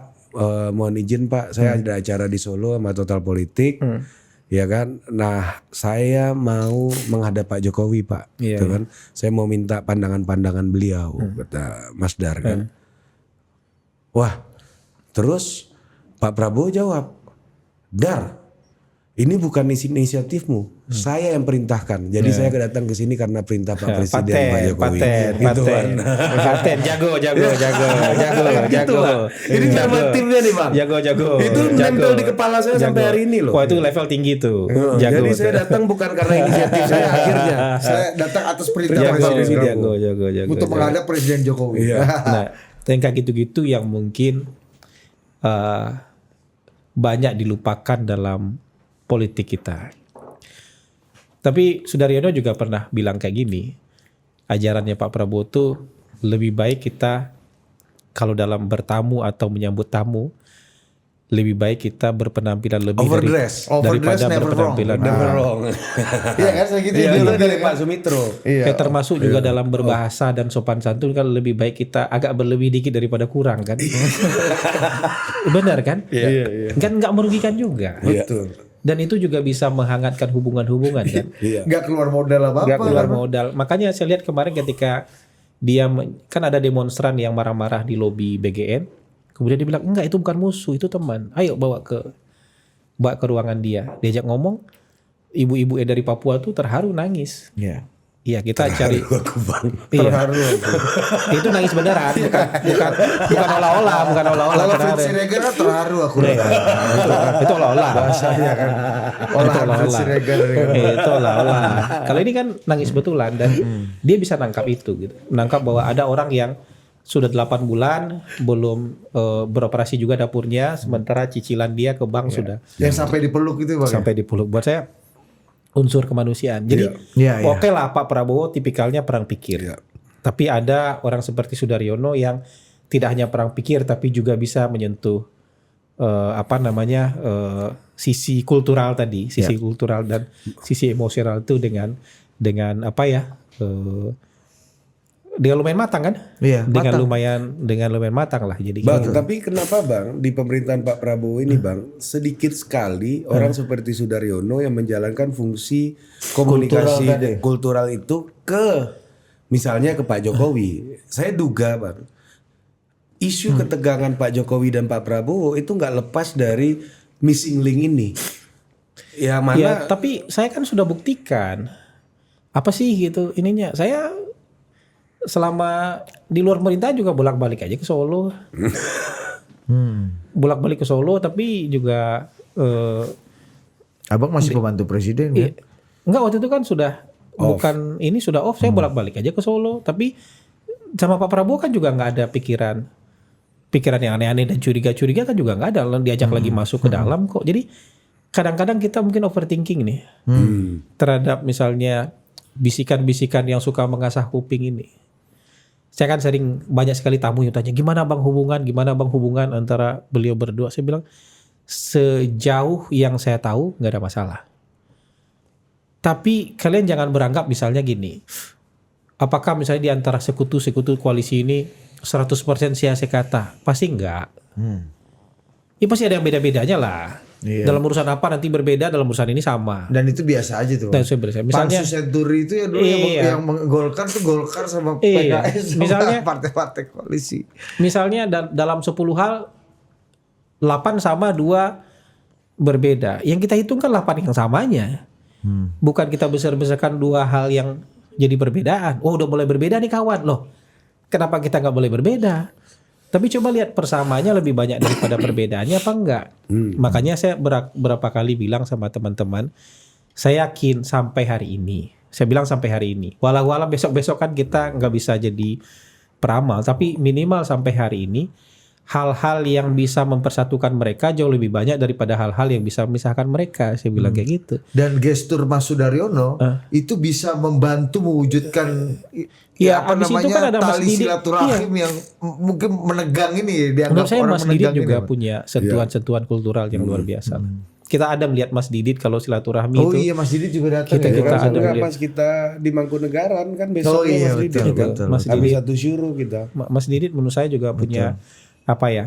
mohon izin Pak, saya ada acara di Solo sama Total Politik. Ya kan? Nah, saya mau menghadap Pak Jokowi Pak. Gitu kan? Saya mau minta pandangan-pandangan beliau, kata Mas Dar kan. Wah, terus Pak Prabowo jawab, Dar, ini bukan inisiatifmu, saya yang perintahkan. Jadi saya datang ke sini karena perintah Pak Presiden Pak Jokowi. Paten, jago. Gitu, Pak. Ini nama timnya nih Bang. Jago. Itu nempel di kepala saya sampai hari ini loh. Wah itu level tinggi tuh. Jadi saya datang bukan karena inisiatif saya akhirnya. Saya datang atas perintah Presiden Jago. untuk menghadap Presiden Jokowi. Iya. Nah, yang kayak gitu-gitu yang mungkin banyak dilupakan dalam politik kita. Tapi Sudaryono juga pernah bilang kayak gini, ajarannya Pak Prabowo tuh lebih baik kita kalau dalam bertamu atau menyambut tamu, lebih baik kita berpenampilan lebih Overdress daripada never wrong. berpenampilan. Never wrong. Iya kan segitu Iya, dulu itu dari Pak Sumitro. Iya. Kayak termasuk juga dalam berbahasa dan sopan santun kan lebih baik kita agak berlebih dikit daripada kurang kan. Benar kan? Iya. Kan nggak merugikan juga. Betul. Dan itu juga bisa menghangatkan hubungan-hubungan kan. Iya. Nggak keluar modal apa-apa. Nggak keluar kan? modal. Makanya saya lihat kemarin ketika dia kan ada demonstran yang marah-marah di lobi BGN. Kemudian dia bilang enggak, itu bukan musuh, itu teman. Ayo bawa ke ruangan dia. Diajak ngomong, ibu-ibu dari Papua tuh terharu nangis. Iya. Iya, kita cari. Aku bang. Iya. Terharu. Itu nangis beneran, bukan olah-olah, bukan olah-olah. Kalau Karena Fritz ada- Siregar terharu aku. itu olah-olah. Bahasanya kan. Olahan Fritz Siregar. Itu olah-olah. Kalau ini kan nangis betulan dan dia bisa nangkap itu gitu. Nangkap bahwa ada orang yang sudah 8 bulan belum beroperasi juga dapurnya, sementara cicilan dia ke bank sudah Yang sampai dipeluk itu Bang. sampai dipeluk. Buat saya unsur kemanusiaan. Jadi Iya, iya. oke lah Pak Prabowo tipikalnya perang pikir. Iya. Tapi ada orang seperti Sudaryono yang tidak hanya perang pikir tapi juga bisa menyentuh sisi kultural tadi, sisi kultural dan sisi emosional itu dengan apa ya? Dengan lumayan matang kan? Iya, Dengan matang. lumayan matang lah. Jadi Bang, gitu. tapi kenapa Bang di pemerintahan Pak Prabowo ini Bang sedikit sekali orang seperti Sudaryono yang menjalankan fungsi komunikasi kultural itu ke misalnya ke Pak Jokowi. Saya duga Bang isu ketegangan Pak Jokowi dan Pak Prabowo itu nggak lepas dari missing link ini. Ya mana? Ya, tapi saya kan sudah buktikan apa sih gitu ininya. Saya selama di luar pemerintahan juga bolak-balik aja ke Solo. Bolak-balik ke Solo tapi juga Abang masih pembantu presiden kan? enggak, waktu itu kan sudah bukan ini sudah off, saya bolak-balik aja ke Solo. Tapi sama Pak Prabowo kan juga nggak ada pikiran yang aneh-aneh dan curiga-curiga kan juga nggak ada. Lalu diajak lagi masuk ke dalam kok. Jadi kadang-kadang kita mungkin overthinking nih terhadap misalnya bisikan-bisikan yang suka mengasah kuping ini. Saya kan sering banyak sekali tamu yang tanya gimana bang hubungan antara beliau berdua. Saya bilang sejauh yang saya tahu nggak ada masalah. Tapi kalian jangan beranggap misalnya gini. Apakah misalnya di antara sekutu-sekutu koalisi ini 100% sia kata? Pasti enggak. Ya pasti ada yang beda-bedanya lah. Iya. Dalam urusan apa nanti berbeda, dalam urusan ini sama. Dan itu biasa aja tuh. Dan saya berasa, misalnya Pansus Senturi itu ya dulu yang menggolkan tuh Golkar sama Iya. PKS sama Misalnya- partai-partai koalisi. misalnya dalam 10 hal 8 sama 2 berbeda. Yang kita hitung kan 8 yang samanya. Bukan kita besar-besarkan 2 hal yang jadi perbedaan. Oh udah mulai berbeda nih kawan loh. Kenapa kita nggak boleh berbeda? Tapi coba lihat persamaannya lebih banyak daripada perbedaannya apa enggak. Makanya saya berapa kali bilang sama teman-teman, saya yakin sampai hari ini. Saya bilang sampai hari ini. Walau besok-besok kan kita nggak bisa jadi peramal. Tapi minimal sampai hari ini, hal-hal yang bisa mempersatukan mereka jauh lebih banyak daripada hal-hal yang bisa memisahkan mereka. Saya bilang kayak gitu. Dan gestur Mas Sudaryono itu bisa membantu mewujudkan Ya, abis itu kan ada Mas tali Didi. silaturahim yang mungkin menegang ini dianggap Menurut saya orang Mas Didit menegang juga ini. punya sentuhan-sentuhan kultural yang luar biasa. Kita ada melihat Mas Didit kalau silaturahmi Oh itu. iya Mas Didi juga datang Kita- ya. kita Kan ada juga melihat. pas kita di Mangkunegaran kan besoknya Oh iya, Mas Didi. betul, Kan? betul. Mas Habis Didit. satu syuruh kita. Mas Didit menurut saya juga punya apa ya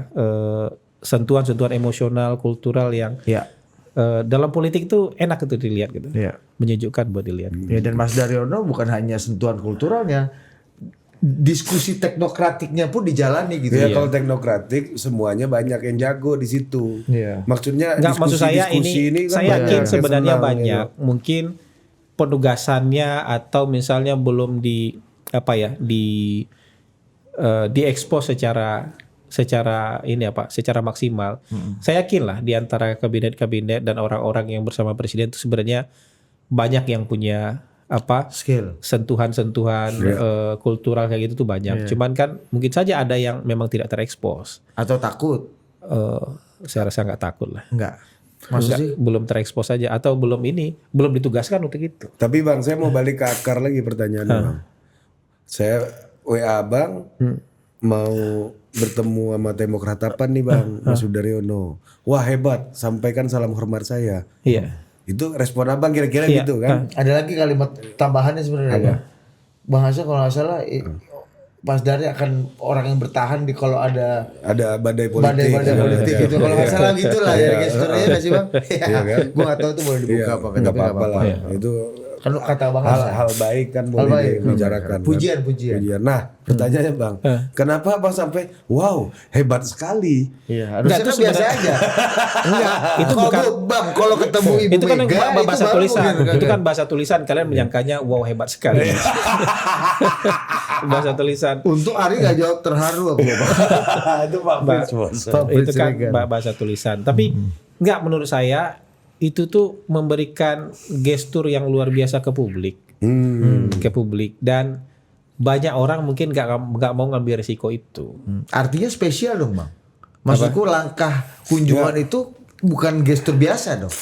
sentuhan-sentuhan emosional kultural yang Iya. dalam politik itu enak itu dilihat gitu, Iya. menyejukkan buat dilihat. Ya dan Mas Daryono bukan hanya sentuhan kulturalnya, diskusi teknokratiknya pun dijalani gitu. Ya kalau teknokratik semuanya banyak yang jago di situ. Iya. Maksudnya Enggak, maksud saya diskusi ini kan saya banyak yakin yang sebenarnya senang, banyak gitu. mungkin penugasannya atau misalnya belum di apa ya diekspos secara ini apa secara maksimal. Saya yakin lah di antara kabinet-kabinet dan orang-orang yang bersama presiden itu sebenarnya banyak yang punya apa Skill. sentuhan-sentuhan kultural kayak gitu tuh banyak. Cuman kan mungkin saja ada yang memang tidak terekspos. Atau takut. saya rasa nggak takut lah. Enggak. Maksud sih? Belum terekspos aja atau belum ditugaskan untuk itu. Tapi Bang, saya mau balik ke akar lagi pertanyaannya Bang. Saya WA Bang mau bertemu sama Demokrat apa nih Bang, Mas Sudaryono. Wah hebat, sampaikan salam hormat saya. Iya. Itu respon Abang kira-kira Iya. gitu kan? Ada lagi kalimat tambahannya sebenarnya. Bang. Bang Hasan kalau nggak salah Mas Dari akan orang yang bertahan di kalau ada Ada badai politik. badai politik gitu. Kalau nggak salah gitu lah ya gesturnya nggak sih Bang? Iya kan? Gue nggak tahu itu boleh dibuka Iya, apa kan? nggak Tapi nggak apa-apa lah. Itu Kan kata Bang Hasan. hal baik kan Hal boleh baik. dibicarakan. Pujian. Nah, pertanyaannya Bang, kenapa Abang sampai wow hebat sekali? Iya, harusnya Nggak, itu kan biasa sebenarnya- aja. Enggak, itu Kalau bukan Bang, kalau ketemu Ibu itu kan Mega, bahasa baru tulisan. mungkin, Itu kan bahasa tulisan, kalian menyangkanya wow hebat sekali. Bahasa tulisan. Untuk Ari nggak jawab terharu aku Bang. Itu Pak Fritz, Bos. Itu kan bahasa tulisan. Tapi enggak, menurut saya itu tuh memberikan gestur yang luar biasa ke publik. Dan banyak orang mungkin nggak mau ngambil risiko itu. Artinya spesial dong Bang. Maksudku langkah kunjungan itu bukan gestur biasa dong.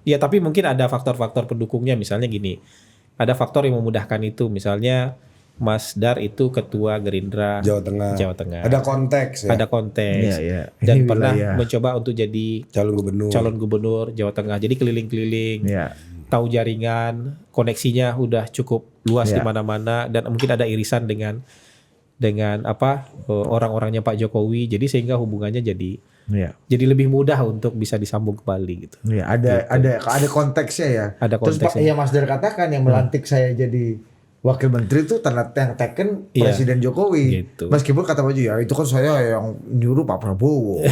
Ya tapi mungkin ada faktor-faktor pendukungnya, misalnya gini. Ada faktor yang memudahkan itu, misalnya Mas Dar itu ketua Gerindra Jawa Tengah. Ada konteks ya. Ada konteks. Iya. Dan Ini pernah wilayah. mencoba untuk jadi calon gubernur Jawa Tengah. Jadi keliling-keliling. Iya. Tahu jaringan, koneksinya udah cukup luas di Ya. mana-mana, dan mungkin ada irisan dengan orang-orangnya Pak Jokowi. Jadi sehingga hubungannya jadi lebih mudah untuk bisa disambung kembali gitu. Iya, ada konteksnya ya. Ada Terus Pak, konteksnya. ya Mas Dar katakan yang melantik saya jadi wakil menteri itu yang teken Iya. Presiden Jokowi. Gitu. Meskipun kata Baju ya itu kan saya yang nyuruh Pak Prabowo.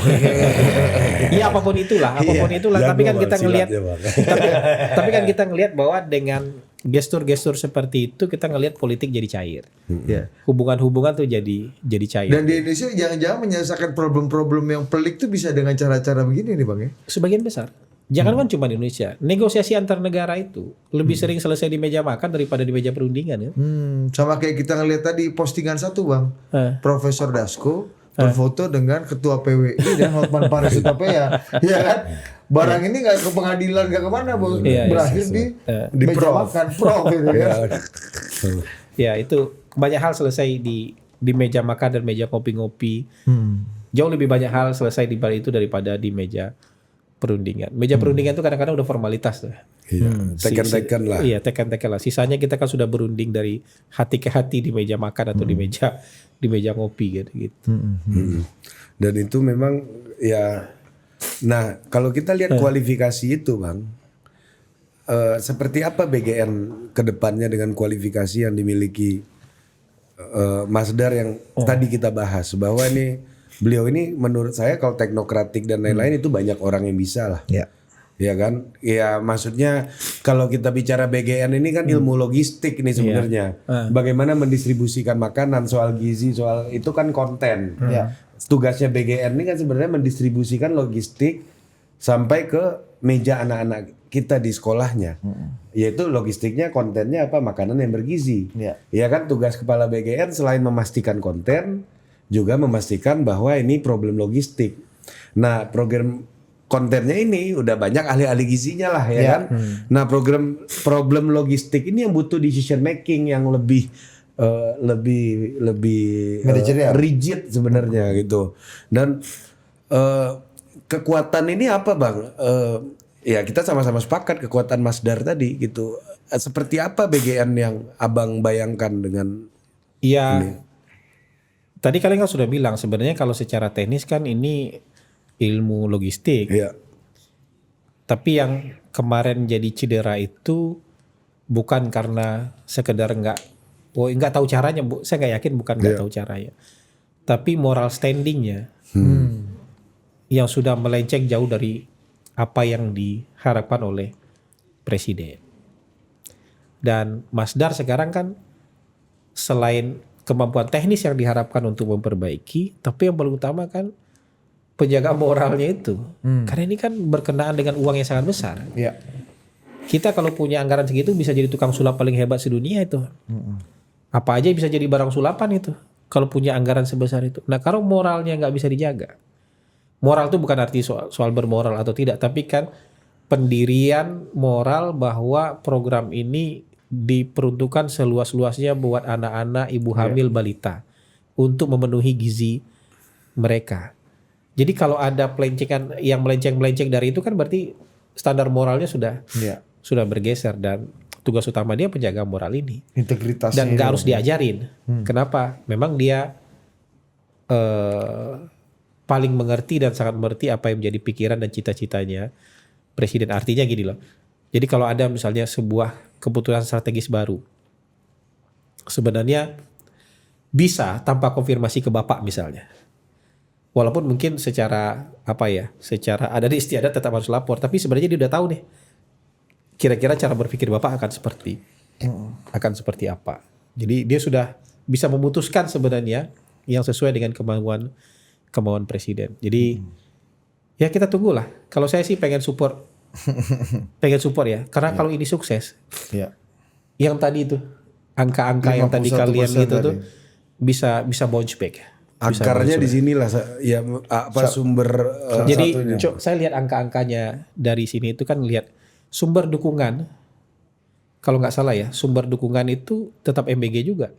Iya apapun itulah. Jago, Tapi kan Bang, kita ngelihat, silatnya, Bang. tapi kan kita ngelihat bahwa dengan gestur-gestur seperti itu kita ngelihat politik jadi cair. Ya. Hubungan-hubungan tuh jadi cair. Dan di Indonesia jangan-jangan menyelesaikan problem-problem yang pelik itu bisa dengan cara-cara begini nih Bang ya. Sebagian besar. Jangan kan cuma di Indonesia. Negosiasi antar negara itu lebih sering selesai di meja makan daripada di meja perundingan ya. Sama kayak kita ngelihat tadi postingan satu Bang. Profesor Dasko berfoto dengan ketua PWI dan Hotman Paris Utapaya, ya kan? Barang ini nggak ke pengadilan, nggak kemana Bang, Iya, berakhir di meja prof. makan prof gitu ya. Ya itu banyak hal selesai di meja makan dan meja kopi-ngopi. Jauh lebih banyak hal selesai di balik itu daripada di meja perundingan. Meja perundingan itu kadang-kadang udah formalitas tuh. Iya, tekan-tekan lah. Iya, tekan-tekan lah. Sisanya kita kan sudah berunding dari hati ke hati di meja makan atau di meja ngopi gitu. Dan itu memang ya. Nah, kalau kita lihat kualifikasi itu, Bang, seperti apa BGN kedepannya dengan kualifikasi yang dimiliki Mas Dar yang tadi kita bahas, bahwa beliau ini menurut saya kalau teknokratik dan lain-lain itu banyak orang yang bisa lah. Ya. Ya kan? Ya maksudnya kalau kita bicara BGN ini kan ilmu logistik nih sebenarnya. Bagaimana mendistribusikan makanan, soal gizi, soal itu kan konten. Tugasnya BGN ini kan sebenarnya mendistribusikan logistik sampai ke meja anak-anak kita di sekolahnya. Yaitu logistiknya, kontennya apa? Makanan yang bergizi. Ya kan, tugas kepala BGN selain memastikan konten juga memastikan bahwa ini problem logistik. Nah, program kontennya ini udah banyak ahli-ahli gizinya lah ya kan. Nah, problem logistik ini yang butuh decision making yang lebih rigid sebenarnya gitu. Dan kekuatan ini apa Bang? Ya kita sama-sama sepakat kekuatan Mas Dar tadi gitu. Seperti apa BGN yang Abang bayangkan dengan Iya. Tadi kalian kan sudah bilang sebenarnya kalau secara teknis kan ini ilmu logistik. Iya. Tapi yang kemarin jadi cedera itu bukan karena sekedar nggak tahu caranya, Bu. Saya nggak yakin bukan nggak tahu caranya. Tapi moral standingnya yang sudah melenceng jauh dari apa yang diharapkan oleh presiden. Dan Mas Dar sekarang kan selain kemampuan teknis yang diharapkan untuk memperbaiki, tapi yang paling utama kan penjaga moralnya itu. Karena ini kan berkenaan dengan uang yang sangat besar. Ya. Kita kalau punya anggaran segitu bisa jadi tukang sulap paling hebat sedunia itu. Apa aja bisa jadi barang sulapan itu kalau punya anggaran sebesar itu. Nah kalau moralnya nggak bisa dijaga, moral itu bukan arti soal bermoral atau tidak, tapi kan pendirian moral bahwa program ini diperuntukkan seluas-luasnya buat anak-anak, ibu hamil, balita untuk memenuhi gizi mereka. Jadi kalau ada pelencengan yang melenceng-melenceng dari itu kan berarti standar moralnya sudah bergeser, dan tugas utama dia penjaga moral ini. Integritasnya. Dan nggak harus diajarin. Kenapa? Memang dia paling mengerti dan sangat mengerti apa yang menjadi pikiran dan cita-citanya presiden. Artinya gini loh. Jadi kalau ada misalnya sebuah keputusan strategis baru, sebenarnya bisa tanpa konfirmasi ke bapak misalnya. Walaupun mungkin secara secara ada di istiadat tetap harus lapor, tapi sebenarnya dia udah tahu nih kira-kira cara berpikir bapak akan seperti apa. Jadi dia sudah bisa memutuskan sebenarnya yang sesuai dengan kemauan presiden. Jadi ya kita tunggulah. Kalau saya sih pengen support ya. Karena kalau ini sukses, yang tadi itu angka-angka yang tadi kalian gitu tuh bisa bounce back. Akarnya di sinilah ya sumber jadi saya lihat angka-angkanya dari sini itu kan lihat sumber dukungan. Kalau nggak salah ya, sumber dukungan itu tetap MBG juga.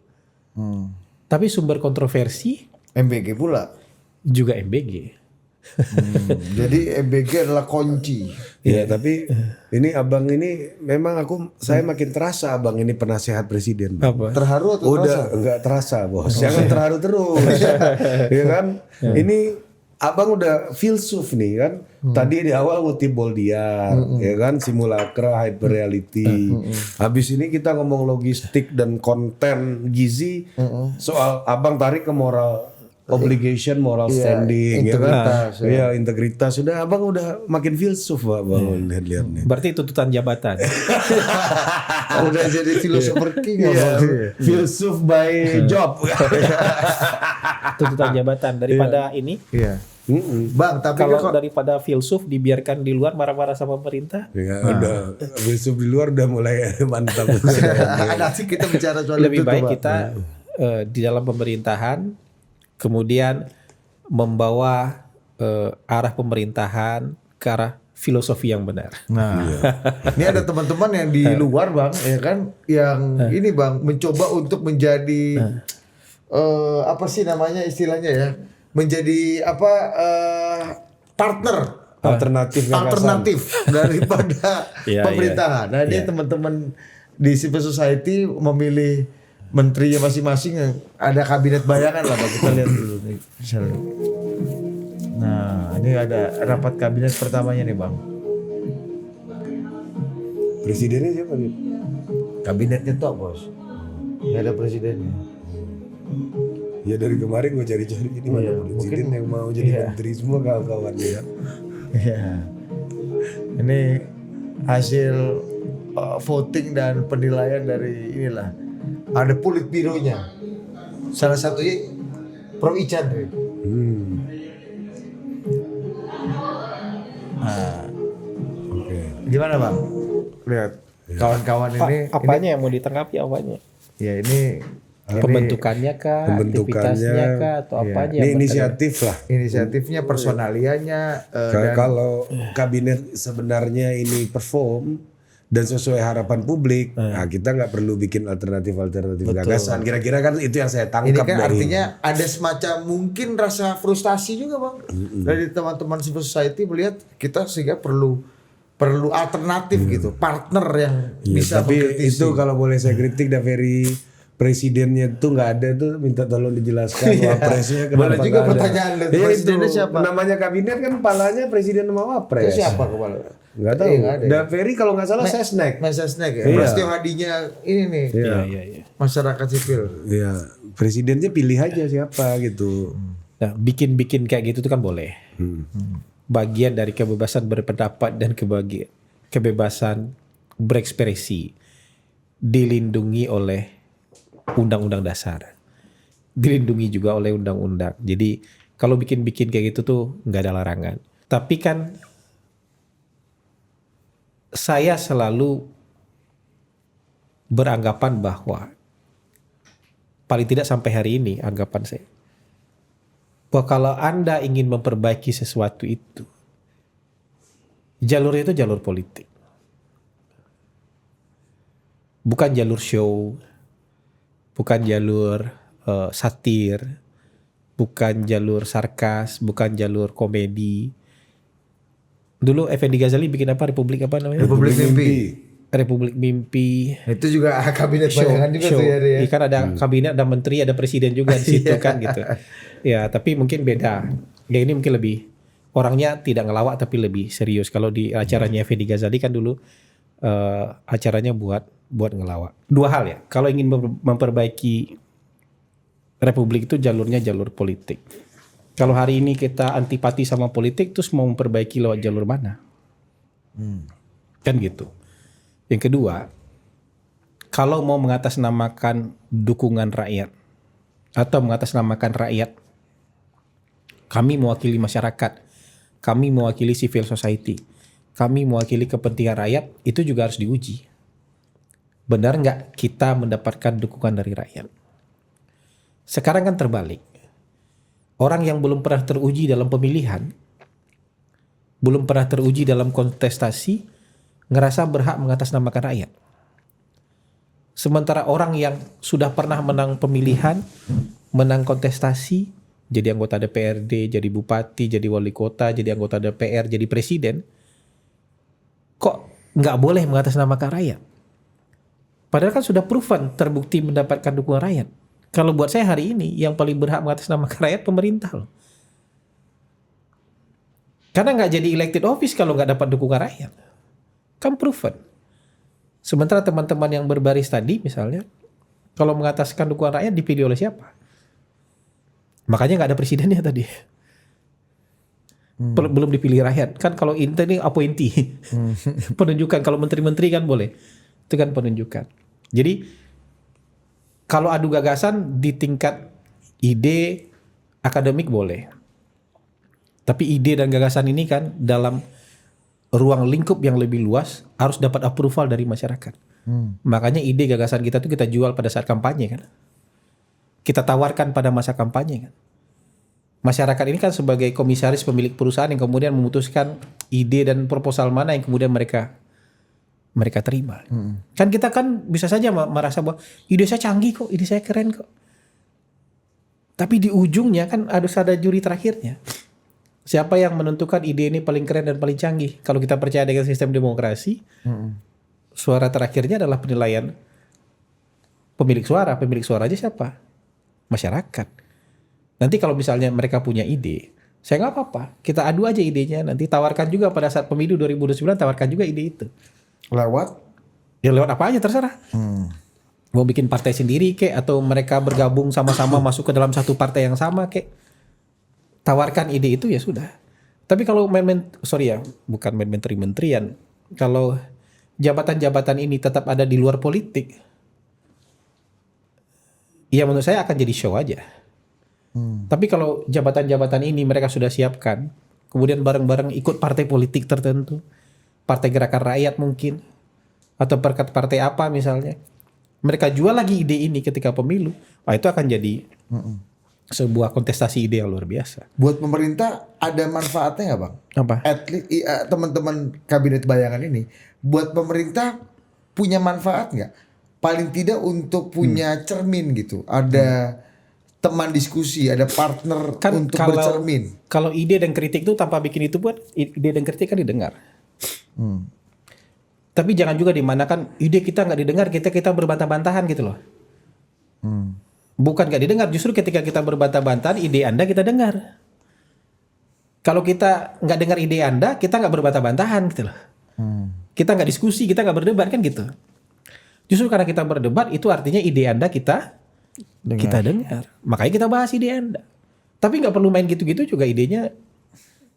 Tapi sumber kontroversi MBG pula. Juga MBG. Jadi MBG adalah kunci. Ya, tapi ini abang ini memang saya makin terasa abang ini penasehat presiden. Apa? Terharu atau Udah enggak terasa, Bos. Jangan terharu terus. Ya kan? Ini abang udah filsuf nih kan. Tadi di awal ngutip Boldiar, ya kan, simulacra, hyperreality. Habis ini kita ngomong logistik dan konten gizi. Soal abang tarik ke moral obligation, moral standing, integritas, ya kan? Ya, integritas. Sudah abang udah makin filsuf, Bang. Lihat-lihat nih. Berarti tuntutan jabatan. Udah jadi filosofer king Filsuf by job. Tuntutan jabatan daripada ini. Iya. Bang, tapi kalau daripada filsuf dibiarkan di luar marah-marah sama pemerintah. Ya, udah filsuf di luar udah mulai mantap. Nanti kita bicara soal lebih itu, baik Bang. kita di dalam pemerintahan kemudian membawa arah pemerintahan ke arah filosofi yang benar. Nah, ini ada teman-teman yang di luar, Bang, ya kan, yang ini, Bang, mencoba untuk menjadi apa sih namanya istilahnya ya? Menjadi partner alternatif daripada pemerintahan. Nah, dia teman-teman di civil society memilih menterinya masing-masing, ada kabinet bayangan lah, Bang. Kita lihat dulu nih misalnya. Nah, ini ada rapat kabinet pertamanya nih, Bang. Presidennya siapa nih? Kabinetnya tok, Bos. Nggak ada presidennya. Ya dari kemarin gue cari-cari ini mana presiden yang mau jadi menteri semua kawan-kawan ya. Iya. Ini hasil voting dan penilaian dari inilah. Ada Politbiro-nya. Salah satunya Prof. Ican. Nah, gimana, Bang? Lihat kawan-kawan ini. Apanya yang mau ditanggapi apanya? Ya ini pembentukannya kah, aktivitasnya kah, atau apanya? Ini inisiatif lah. Inisiatifnya, personalianya. Dan Kalau kabinet sebenarnya ini perform dan sesuai harapan publik, nah kita nggak perlu bikin alternatif gagasan. Kira-kira kan itu yang saya ini tangkap kan dari. artinya ada semacam mungkin rasa frustasi juga, Bang, dari teman-teman civil society melihat kita sehingga perlu alternatif gitu, partner yang bisa tapi mengkritisi. itu kalau boleh saya kritik Daveri, presidennya tuh nggak ada tuh, minta tolong dijelaskan wapresnya kenapa. Boleh juga nggak ada. pertanyaan, Ya presidennya itu, siapa? Namanya kabinet kan kepalanya presiden sama wapres. Itu siapa kepala? Nggak tahu. Nggak ada. Daveri kalau nggak salah Sesnek. Mensesnek ya. Iya. Prasetyo Hadinya ini nih. Iya. Masyarakat sipil. Iya, presidennya pilih aja siapa gitu. Nah, bikin kayak gitu tuh kan boleh. Bagian dari kebebasan berpendapat dan kebebasan berekspresi dilindungi oleh Undang-Undang Dasar, dilindungi juga oleh undang-undang. Jadi kalau bikin kayak gitu tuh nggak ada larangan. Tapi kan saya selalu beranggapan bahwa paling tidak sampai hari ini anggapan saya, bahwa kalau Anda ingin memperbaiki sesuatu itu, jalur itu jalur politik. Bukan jalur show, bukan jalur satir, bukan jalur sarkas, bukan jalur komedi. Dulu Effendi Ghazali bikin apa? Republik apa namanya? Republik Mimpi. Republik Mimpi. Itu juga kabinet bayangan juga tuh ya. Dia. Kan ada kabinet, ada menteri, ada presiden juga di situ kan gitu. Ya, tapi mungkin beda. Ya ini mungkin lebih orangnya tidak ngelawak tapi lebih serius. Kalau di acaranya Effendi Ghazali kan dulu acaranya buat ngelawak. Dua hal ya. Kalau ingin memperbaiki Republik itu jalurnya jalur politik. Kalau hari ini kita antipati sama politik, terus mau memperbaiki lewat jalur mana? Kan gitu. Yang kedua, kalau mau mengatasnamakan dukungan rakyat atau mengatasnamakan rakyat, kami mewakili masyarakat, kami mewakili civil society, kami mewakili kepentingan rakyat, itu juga harus diuji. Benar nggak kita mendapatkan dukungan dari rakyat? Sekarang kan terbalik. Orang yang belum pernah teruji dalam pemilihan, belum pernah teruji dalam kontestasi, ngerasa berhak mengatasnamakan rakyat. Sementara orang yang sudah pernah menang pemilihan, menang kontestasi, jadi anggota DPRD, jadi bupati, jadi wali kota, jadi anggota DPR, jadi presiden, kok nggak boleh mengatasnamakan rakyat? Padahal kan sudah proven, terbukti mendapatkan dukungan rakyat. Kalau buat saya hari ini, yang paling berhak mengatasnamakan rakyat pemerintah loh. Karena nggak jadi elected office kalau nggak dapat dukungan rakyat. Kan proven. Sementara teman-teman yang berbaris tadi misalnya, kalau mengataskan dukungan rakyat dipilih oleh siapa? Makanya nggak ada presidennya tadi. Belum dipilih rakyat. Kan kalau ini appointee. Penunjukan. Kalau menteri-menteri kan boleh. Itu kan penunjukan. Jadi kalau adu gagasan di tingkat ide akademik boleh. Tapi ide dan gagasan ini kan dalam ruang lingkup yang lebih luas harus dapat approval dari masyarakat. Makanya ide gagasan kita tuh kita jual pada saat kampanye kan. Kita tawarkan pada masa kampanye kan. Masyarakat ini kan sebagai komisaris pemilik perusahaan yang kemudian memutuskan ide dan proposal mana yang kemudian mereka terima. Kan kita kan bisa saja merasa bahwa ide saya canggih kok, ide saya keren kok. Tapi di ujungnya kan harus ada juri terakhirnya. Siapa yang menentukan ide ini paling keren dan paling canggih? Kalau kita percaya dengan sistem demokrasi, suara terakhirnya adalah penilaian pemilik suara. Pemilik suara aja siapa? Masyarakat. Nanti kalau misalnya mereka punya ide, saya nggak apa-apa. Kita adu aja idenya. Nanti tawarkan juga pada saat pemilu 2029, tawarkan juga ide itu. Lewat? Ya lewat apa aja terserah. Mau bikin partai sendiri kek, atau mereka bergabung sama-sama masuk ke dalam satu partai yang sama kek. Tawarkan ide itu ya sudah. Tapi kalau bukan menteri-menterian, kalau jabatan-jabatan ini tetap ada di luar politik, ya menurut saya akan jadi show aja. Tapi kalau jabatan-jabatan ini mereka sudah siapkan, kemudian bareng-bareng ikut partai politik tertentu, partai gerakan rakyat mungkin, atau partai apa misalnya, mereka jual lagi ide ini ketika pemilu, itu akan jadi sebuah kontestasi ide yang luar biasa. Buat pemerintah ada manfaatnya nggak bang? Apa? At least teman-teman kabinet bayangan ini, buat pemerintah punya manfaat nggak? Paling tidak untuk punya cermin gitu. Ada teman diskusi, ada partner kan untuk bercermin. Kalau ide dan kritik itu tanpa bikin itu buat ide dan kritik kan didengar. Tapi jangan juga dimanakan ide kita nggak didengar, kita berbantah-bantahan gitu loh. Bukan nggak didengar, justru ketika kita berbantah-bantahan, ide Anda kita dengar. Kalau kita nggak dengar ide Anda, kita nggak berbantah-bantahan gitu loh. Kita nggak diskusi, kita nggak berdebat kan gitu. Justru karena kita berdebat, itu artinya ide Anda kita dengar. Makanya kita bahas ide Anda. Tapi nggak perlu main gitu-gitu juga, idenya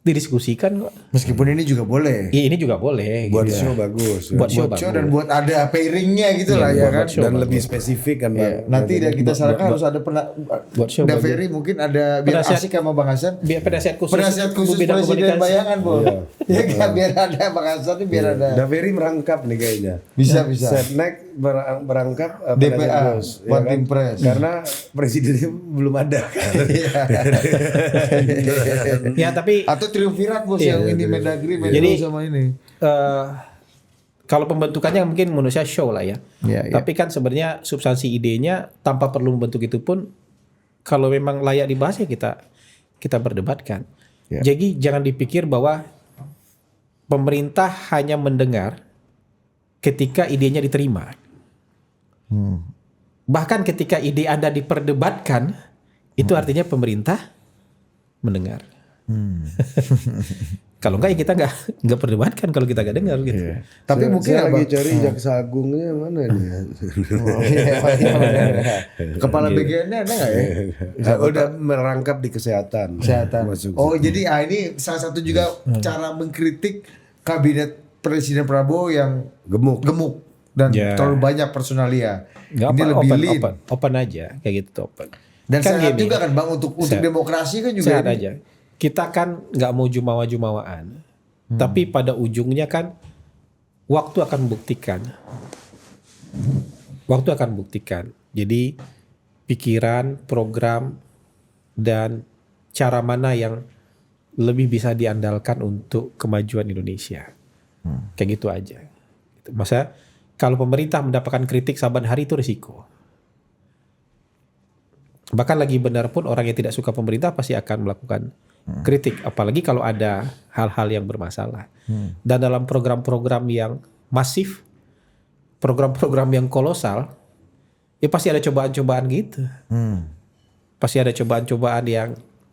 didiskusikan kok. Meskipun ini juga boleh. Iya, ini juga boleh. Buat gitu. show bagus. Buat show dan buat ada pairingnya gitu lah ya kan. Dan lebih spesifik kan Bang. Nanti kita sarankan harus ada buat show Daveri mungkin ada biar asik sama Bang Hasan. Biar penasihat khusus bidang presiden bayangan ya kan, biar ada Bang Hasan nih biar ada. Daveri merangkap nih kayaknya. Bisa. Setnek berangkap DPA, Bos, One Team Press. Karena presidennya belum ada kan. Ya tapi Atau triumvirat bos yang ini Mendagri, Jadi, sama ini. kalau pembentukannya mungkin menurut saya show lah ya. Iya, iya. Tapi kan sebenarnya substansi idenya tanpa perlu membentuk itu pun kalau memang layak dibahas ya kita berdebatkan. Ya. Jadi jangan dipikir bahwa pemerintah hanya mendengar ketika idenya diterima. Bahkan ketika ide Anda diperdebatkan, itu artinya pemerintah mendengar. Kalau enggak ya kita nggak perdebatkan kalau kita nggak dengar gitu. Iya. Tapi mungkin saya lagi Abang- cari jaksa agungnya mana nih? Oh, iya. Kepala bagiannya ada nggak ya? Udah merangkap di kesehatan. Masuk. Oh jadi ini salah satu juga cara mengkritik kabinet Presiden Prabowo yang gemuk. dan Ya. terlalu banyak personalia. Nggak Ini apa, lebih lean. open aja kayak gitu open. Dan Kan sehat gini, juga kan bang untuk Sehat. demokrasi kan juga sehat ini. aja. Kita kan nggak mau jumawa-jumawaan, tapi pada ujungnya kan waktu akan membuktikan. Waktu akan membuktikan. Jadi pikiran, program, dan cara mana yang lebih bisa diandalkan untuk kemajuan Indonesia. Kayak gitu aja. Masa kalau pemerintah mendapatkan kritik saban hari itu risiko. Bahkan lagi benar pun orang yang tidak suka pemerintah pasti akan melakukan kritik. Apalagi kalau ada hal-hal yang bermasalah. Dan dalam program-program yang masif, program-program yang kolosal, ya pasti ada cobaan-cobaan gitu. Pasti ada cobaan-cobaan yang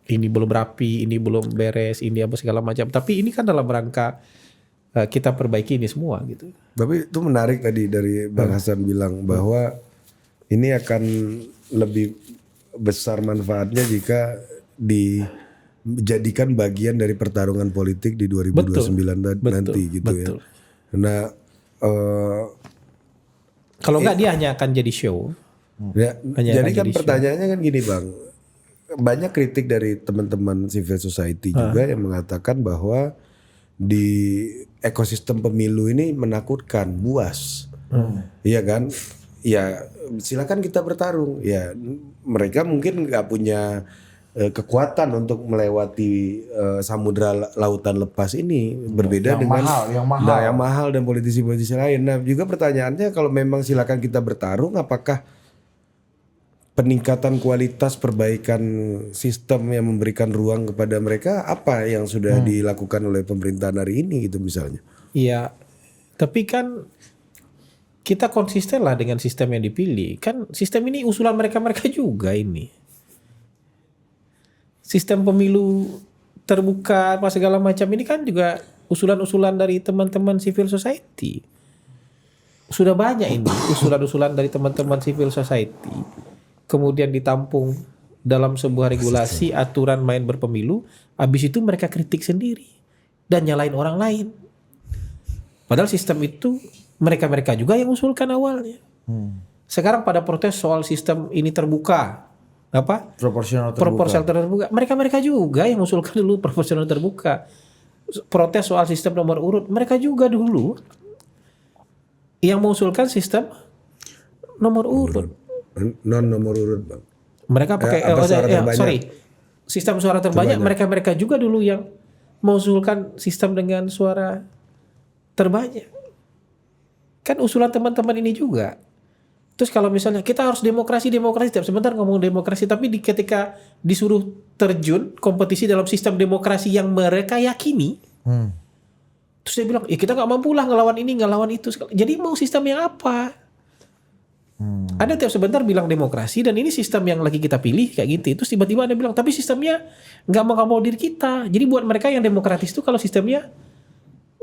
ini belum rapi, ini belum beres, ini apa segala macam. Tapi ini kan dalam rangka kita perbaiki ini semua gitu. Tapi itu menarik tadi dari Bang Hasan bilang bahwa ini akan lebih besar manfaatnya jika dijadikan bagian dari pertarungan politik di 2029 nanti gitu betul. ya. Nah, Kalau enggak dia hanya akan jadi show. ya, Hanya jadi akan kan jadi show. pertanyaannya kan gini Bang. Banyak kritik dari teman-teman civil society juga yang mengatakan bahwa di ekosistem pemilu ini menakutkan, buas. Iya kan? Ya silakan kita bertarung. Ya mereka mungkin nggak punya kekuatan untuk melewati samudra lautan lepas ini, berbeda Yang dengan mahal, yang mahal. Nah, yang mahal dan politisi-politisi lain. Nah juga pertanyaannya kalau memang silakan kita bertarung, apakah peningkatan kualitas perbaikan sistem yang memberikan ruang kepada mereka apa yang sudah dilakukan oleh pemerintahan hari ini gitu misalnya? Iya, tapi kan kita konsisten lah dengan sistem yang dipilih. Kan sistem ini usulan mereka-mereka juga ini. Sistem pemilu terbuka apa segala macam ini kan juga usulan-usulan dari teman-teman civil society. Sudah banyak ini usulan-usulan dari teman-teman civil society. Kemudian ditampung dalam sebuah regulasi aturan main berpemilu, habis itu mereka kritik sendiri dan nyalain orang lain. Padahal sistem itu mereka-mereka juga yang usulkan awalnya. Sekarang pada protes soal sistem ini terbuka, apa? Proporsional terbuka. Mereka-mereka juga yang usulkan dulu proporsional terbuka. Protes soal sistem nomor urut, mereka juga dulu yang mengusulkan sistem nomor urut. Non nomor urut Bang. Mereka pakai suara terbanyak? Sistem suara terbanyak. Mereka juga dulu yang mengusulkan sistem dengan suara terbanyak. Kan usulan teman-teman ini juga. Terus kalau misalnya kita harus demokrasi tiap sebentar ngomong demokrasi, tapi ketika disuruh terjun kompetisi dalam sistem demokrasi yang mereka yakini, terus dia bilang, ya kita nggak mampu lah ngelawan ini, ngelawan itu. Jadi mau sistem yang apa? Ada tiap sebentar bilang demokrasi dan ini sistem yang lagi kita pilih kayak gitu. Terus tiba-tiba ada bilang tapi sistemnya nggak mengakomodir kita. Jadi buat mereka yang demokratis itu kalau sistemnya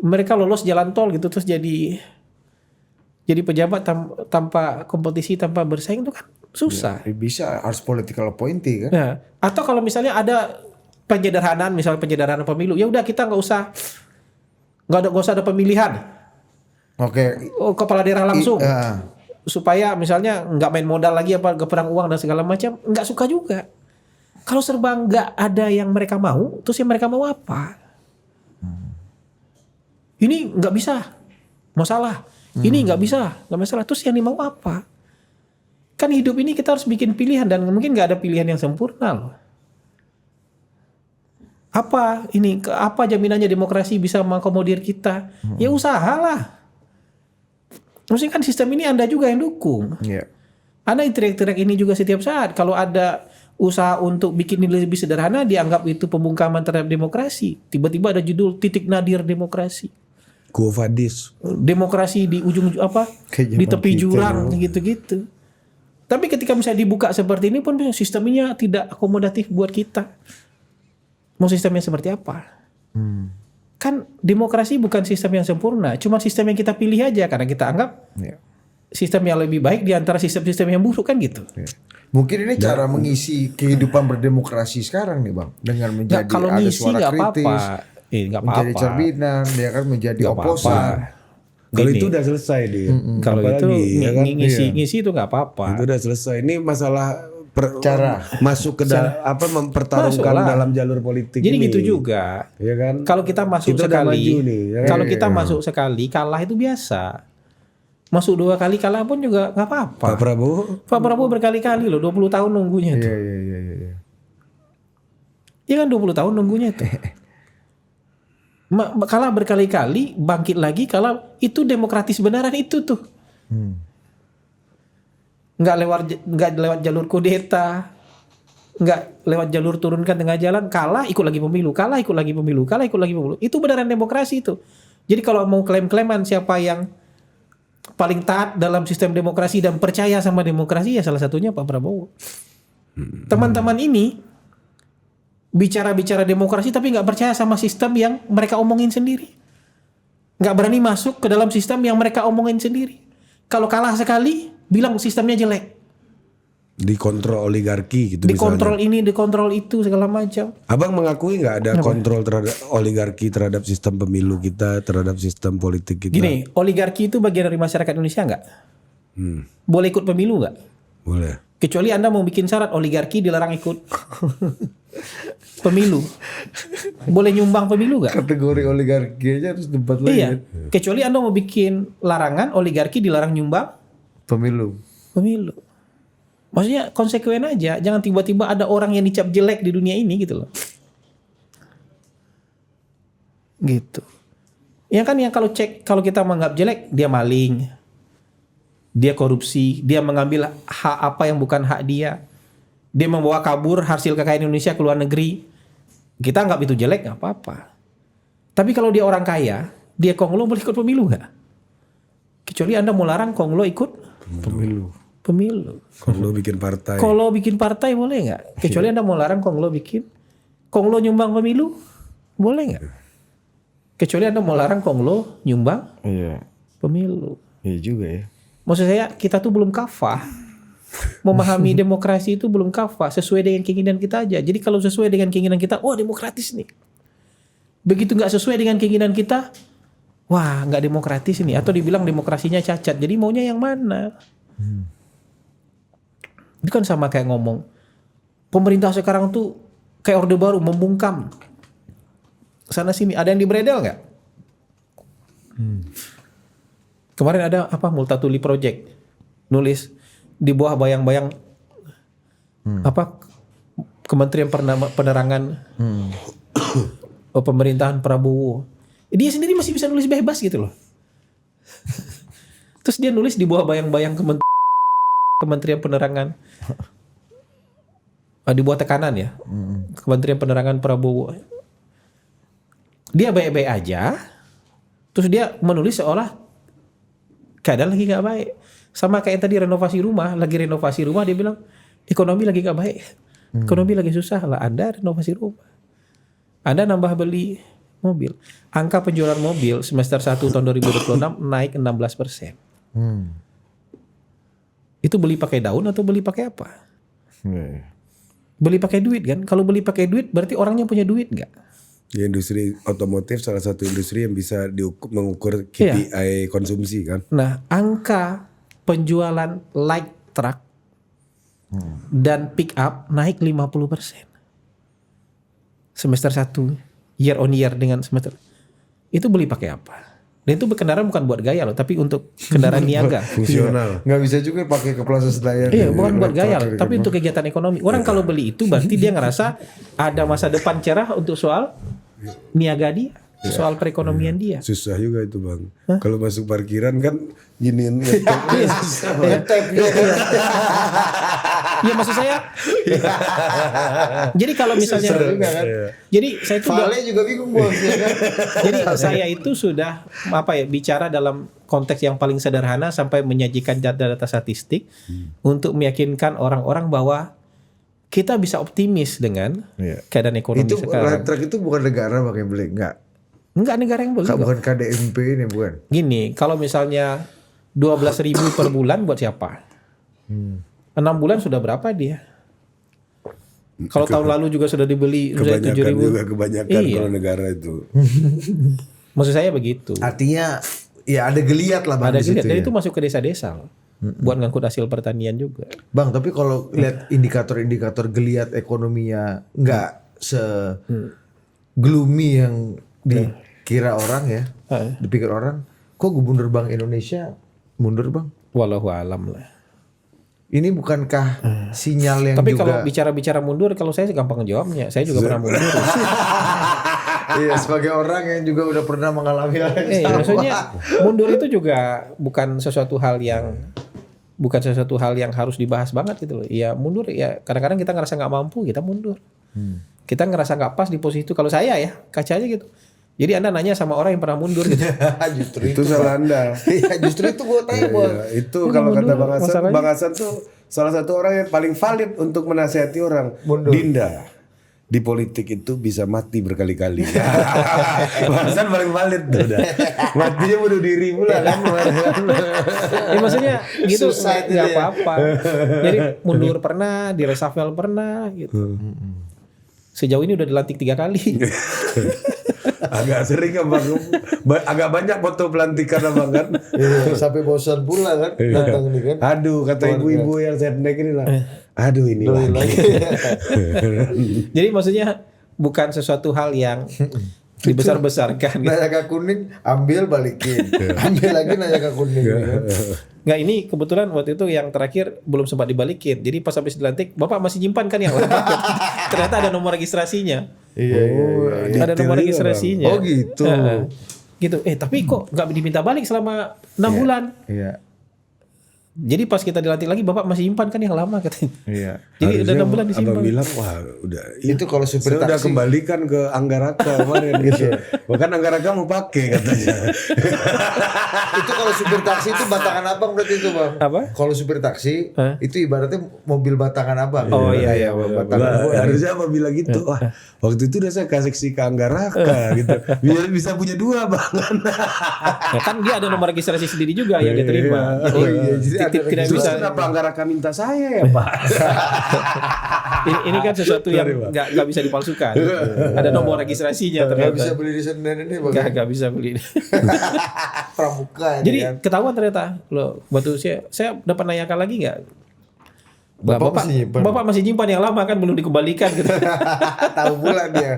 mereka lolos jalan tol gitu terus jadi pejabat tanpa kompetisi, tanpa bersaing itu kan susah. Ya, bisa harus political appointee kan. Nah, atau kalau misalnya ada penyederhanaan, misalnya penyederhanaan pemilu, ya udah kita nggak usah ada pemilihan. Oke. Kepala daerah langsung. Iya. Supaya misalnya nggak main modal lagi apa ke perang uang dan segala macam, nggak suka juga. Kalau serba nggak ada yang mereka mau, terus yang mereka mau apa? Ini nggak bisa. mau salah. Ini nggak masalah. Terus yang mau apa? Kan hidup ini kita harus bikin pilihan dan mungkin nggak ada pilihan yang sempurna loh. Apa jaminannya demokrasi bisa mengakomodir kita? Ya usahalah. Maksudnya kan sistem ini Anda juga yang dukung. Iya. Anda teriak-teriak ini juga setiap saat. Kalau ada usaha untuk bikin ini lebih sederhana, dianggap itu pembungkaman terhadap demokrasi. Tiba-tiba ada judul titik nadir demokrasi. Kuofadis. Demokrasi di ujung di tepi jurang gitu-gitu. Tapi ketika misalnya dibuka seperti ini pun sistemnya tidak akomodatif buat kita. Mau sistemnya seperti apa? Kan demokrasi bukan sistem yang sempurna, cuma sistem yang kita pilih aja karena kita anggap sistem yang lebih baik di antara sistem-sistem yang buruk kan gitu. Mungkin ini cara mengisi kehidupan berdemokrasi sekarang nih Bang, dengan menjadi kalau ada ngisi suara kritis, nggak menjadi apa-apa. cerminan, dia kan menjadi Nggak oposan. Kalau Gini. itu udah selesai dia. Kalau itu Apalagi, ya kan? ngisi itu nggak apa-apa. Itu udah selesai. Ini masalah Cara. masuk ke dalam mempertarungkan Masuklah. dalam jalur politik. Jadi ini. gitu juga. Ya kan? Kalau kita masuk Kita udah sekali, maju nih, ya kan? kalau kita masuk sekali kalah itu biasa. Masuk 2 kali kalah pun juga nggak apa-apa. Pak Prabowo. Pak Prabowo berkali-kali loh, 20 tahun nunggunya itu. Iya. Iya kan 20 tahun nunggunya itu. Kalah berkali-kali, bangkit lagi, kalah itu demokratis benaran itu tuh. Nggak lewat jalur kudeta, nggak lewat jalur turunkan tengah jalan, kalah ikut lagi pemilu, kalah ikut lagi pemilu. Itu benaran demokrasi itu. Jadi kalau mau klaim-klaiman siapa yang paling taat dalam sistem demokrasi dan percaya sama demokrasi ya salah satunya Pak Prabowo. Teman-teman ini bicara demokrasi tapi nggak percaya sama sistem yang mereka omongin sendiri. Nggak berani masuk ke dalam sistem yang mereka omongin sendiri. Kalau kalah sekali bilang sistemnya jelek. Dikontrol oligarki gitu Dikontrol misalnya. ini, dikontrol itu segala macam. Abang mengakui nggak ada kontrol terhadap oligarki terhadap sistem pemilu kita, terhadap sistem politik kita? Gini, oligarki itu bagian dari masyarakat Indonesia nggak? Boleh ikut pemilu nggak? Boleh. Kecuali Anda mau bikin syarat oligarki dilarang ikut pemilu. Boleh nyumbang pemilu nggak? Kategori oligarki aja harus debat lagi. Iya. Kecuali Anda mau bikin larangan oligarki dilarang nyumbang Pemilu. pemilu. Maksudnya konsekuen aja. Jangan tiba-tiba ada orang yang dicap jelek di dunia ini gitu loh. Gitu. Ya kan yang kalau kita menganggap jelek, dia maling. Dia korupsi, dia mengambil hak apa yang bukan hak dia. Dia membawa kabur hasil kekayaan Indonesia ke luar negeri. Kita anggap itu jelek nggak apa-apa. Tapi kalau dia orang kaya, dia konglo boleh ikut pemilu nggak? Kecuali Anda mau larang konglo ikut pemilu. Kalau bikin partai. Kalau bikin partai boleh nggak? Kecuali Anda mau larang konglo nyumbang pemilu, boleh nggak? Kecuali Anda mau larang konglo nyumbang Iya. pemilu. Iya juga ya. Maksud saya kita tuh belum kafah. Memahami demokrasi itu belum kafah sesuai dengan keinginan kita aja. Jadi kalau sesuai dengan keinginan kita, wah demokratis nih. Begitu nggak sesuai dengan keinginan kita, wah nggak demokratis ini. Atau dibilang demokrasinya cacat. Jadi maunya yang mana? Itu kan sama kayak ngomong pemerintah sekarang tuh kayak orde baru membungkam sana sini. Ada yang dibredel nggak? Kemarin ada Multatuli Project nulis di bawah bayang-bayang Kementerian Penerangan pemerintahan Prabowo. Dia sendiri masih bisa nulis bebas gitu loh. Terus dia nulis di bawah bayang-bayang Kementerian Penerangan. Di bawah tekanan ya. Kementerian Penerangan Prabowo. Dia baik-baik aja. Terus dia menulis seolah keadaan lagi gak baik. Sama kayak tadi renovasi rumah. Lagi renovasi rumah dia bilang ekonomi lagi gak baik. Ekonomi lagi susah lah. Anda renovasi rumah. Anda nambah beli mobil. Angka penjualan mobil semester 1 tahun 2026 naik 16%. Itu beli pakai daun atau beli pakai apa? Beli pakai duit kan? Kalau beli pakai duit berarti orangnya punya duit nggak? Di industri otomotif salah satu industri yang bisa mengukur KPI konsumsi kan. Nah, angka penjualan light truck dan pick up naik 50%. Semester 1 year on year dengan semester. Itu beli pakai apa? Dan itu kendaraan bukan buat gaya loh, tapi untuk kendaraan niaga. Fungsional. Nggak bisa juga pakai ke Plaza Senayan. Iya, bukan buat gaya loh, tapi untuk kegiatan ekonomi. Orang kalau beli itu berarti dia ngerasa ada masa depan cerah untuk soal niaga dia, soal perekonomian dia. Susah juga itu bang. Kalau masuk parkiran kan giniin Iya maksud saya. Jadi kalau misalnya, jadi saya itu Vale juga bingung bos. Ya kan? jadi saya itu sudah bicara dalam konteks yang paling sederhana sampai menyajikan data-data statistik untuk meyakinkan orang-orang bahwa kita bisa optimis dengan keadaan ekonomi Itu sekarang. truk itu bukan negara pakai beli, Enggak negara yang beli. bukan KDMP ini bukan. Gini, kalau misalnya 12.000 per bulan buat siapa? 6 bulan sudah berapa dia? Kalau tahun lalu juga sudah dibeli kebanyakan 7.000. juga kebanyakan Iya. kalau negara itu. Maksud saya begitu. Artinya ya ada geliat lah bang Ada di situ geliat, dan ya. itu masuk ke desa-desa loh. Buat ngangkut hasil pertanian juga. Bang, tapi kalau lihat indikator-indikator geliat ekonominya nggak gloomy yang dikira orang ya, dipikir orang, kok gubernur Bank Indonesia mundur bang? Wallahu alam lah. Ini bukankah sinyal yang Tapi juga? kalau bicara mundur, kalau saya sih gampang jawabnya. Saya juga pernah mundur. Iya, sebagai orang yang juga udah pernah mengalami hal yang sama. Maksudnya mundur itu juga bukan sesuatu hal yang harus dibahas banget gitu loh. Ya mundur ya kadang-kadang kita ngerasa nggak mampu, kita mundur. Kita ngerasa nggak pas di posisi itu. Kalau saya ya kaca aja gitu. Jadi Anda nanya sama orang yang pernah mundur gitu. Justru Itu salah Anda. Iya, justru itu gue tanya bos. Iya, itu kalau kata mundur, Bang Hasan, masalahnya. Bang Hasan tuh salah satu orang yang paling valid untuk menasihati orang. Mundur. Dinda. Di politik itu bisa mati berkali-kali. Bang Hasan paling valid tuh udah. Matinya bunuh diri pula kan. Ya maksudnya gitu Susah itu nggak dia. apa-apa. Jadi mundur pernah, di reshuffle pernah gitu. Sejauh ini udah dilantik 3 kali. Agak sering kan Bang. Agak banyak foto pelantikan Abang kan. Iya, sampai bosan pula kan datang ini kan. Aduh kata ibu-ibu yang setnek ini lah. Aduh ini lagi. Jadi maksudnya bukan sesuatu hal yang dibesar-besarkan gitu. Nayaka kuning ambil balikin, ambil lagi nayaka kuning. Kan? Nggak, ini kebetulan waktu itu yang terakhir belum sempat dibalikin. Jadi pas habis dilantik, Bapak masih nyimpan kan yang lama? Ternyata ada nomor registrasinya. Iya. Ada nomor juga, registrasinya. Oh gitu. Gitu. Tapi kok nggak diminta balik selama 6 bulan? Iya. Jadi pas kita dilantik lagi, Bapak masih simpan kan yang lama katanya. Iya. Jadi udah 6 bulan disimpan. Abang bilang wah udah. Itu kalau supir Saya udah taksi. kembalikan ke Anggaraka kemarin gitu. Bahkan Anggaraka mau pakai katanya. Itu kalau supir taksi itu batangan abang berarti itu bang. Apa? Kalau supir taksi itu ibaratnya mobil batangan abang. Oh, iya, iya, batangan Wah, gua. harusnya apa bilang gitu. Wah, waktu itu udah saya kasih ke Anggaraka gitu. Biar bisa punya 2 Bang. Ya kan dia ada nomor registrasi sendiri juga yang diterima. Oh iya, jadi ada tidak Terus bisa. kenapa Anggaraka minta saya ya Pak? Ini kan sesuatu yang nggak bisa dipalsukan. Ada nomor registrasinya Gak ternyata. bisa beli di Senen ini bang. Nggak bisa beli. Pramuka ini Jadi kan. ketahuan ternyata loh. Waktu saya dapat nanyakan lagi nggak? Bapak masih nyimpan. Bapak masih nyimpan yang lama kan belum dikembalikan gitu. Tahu pula dia.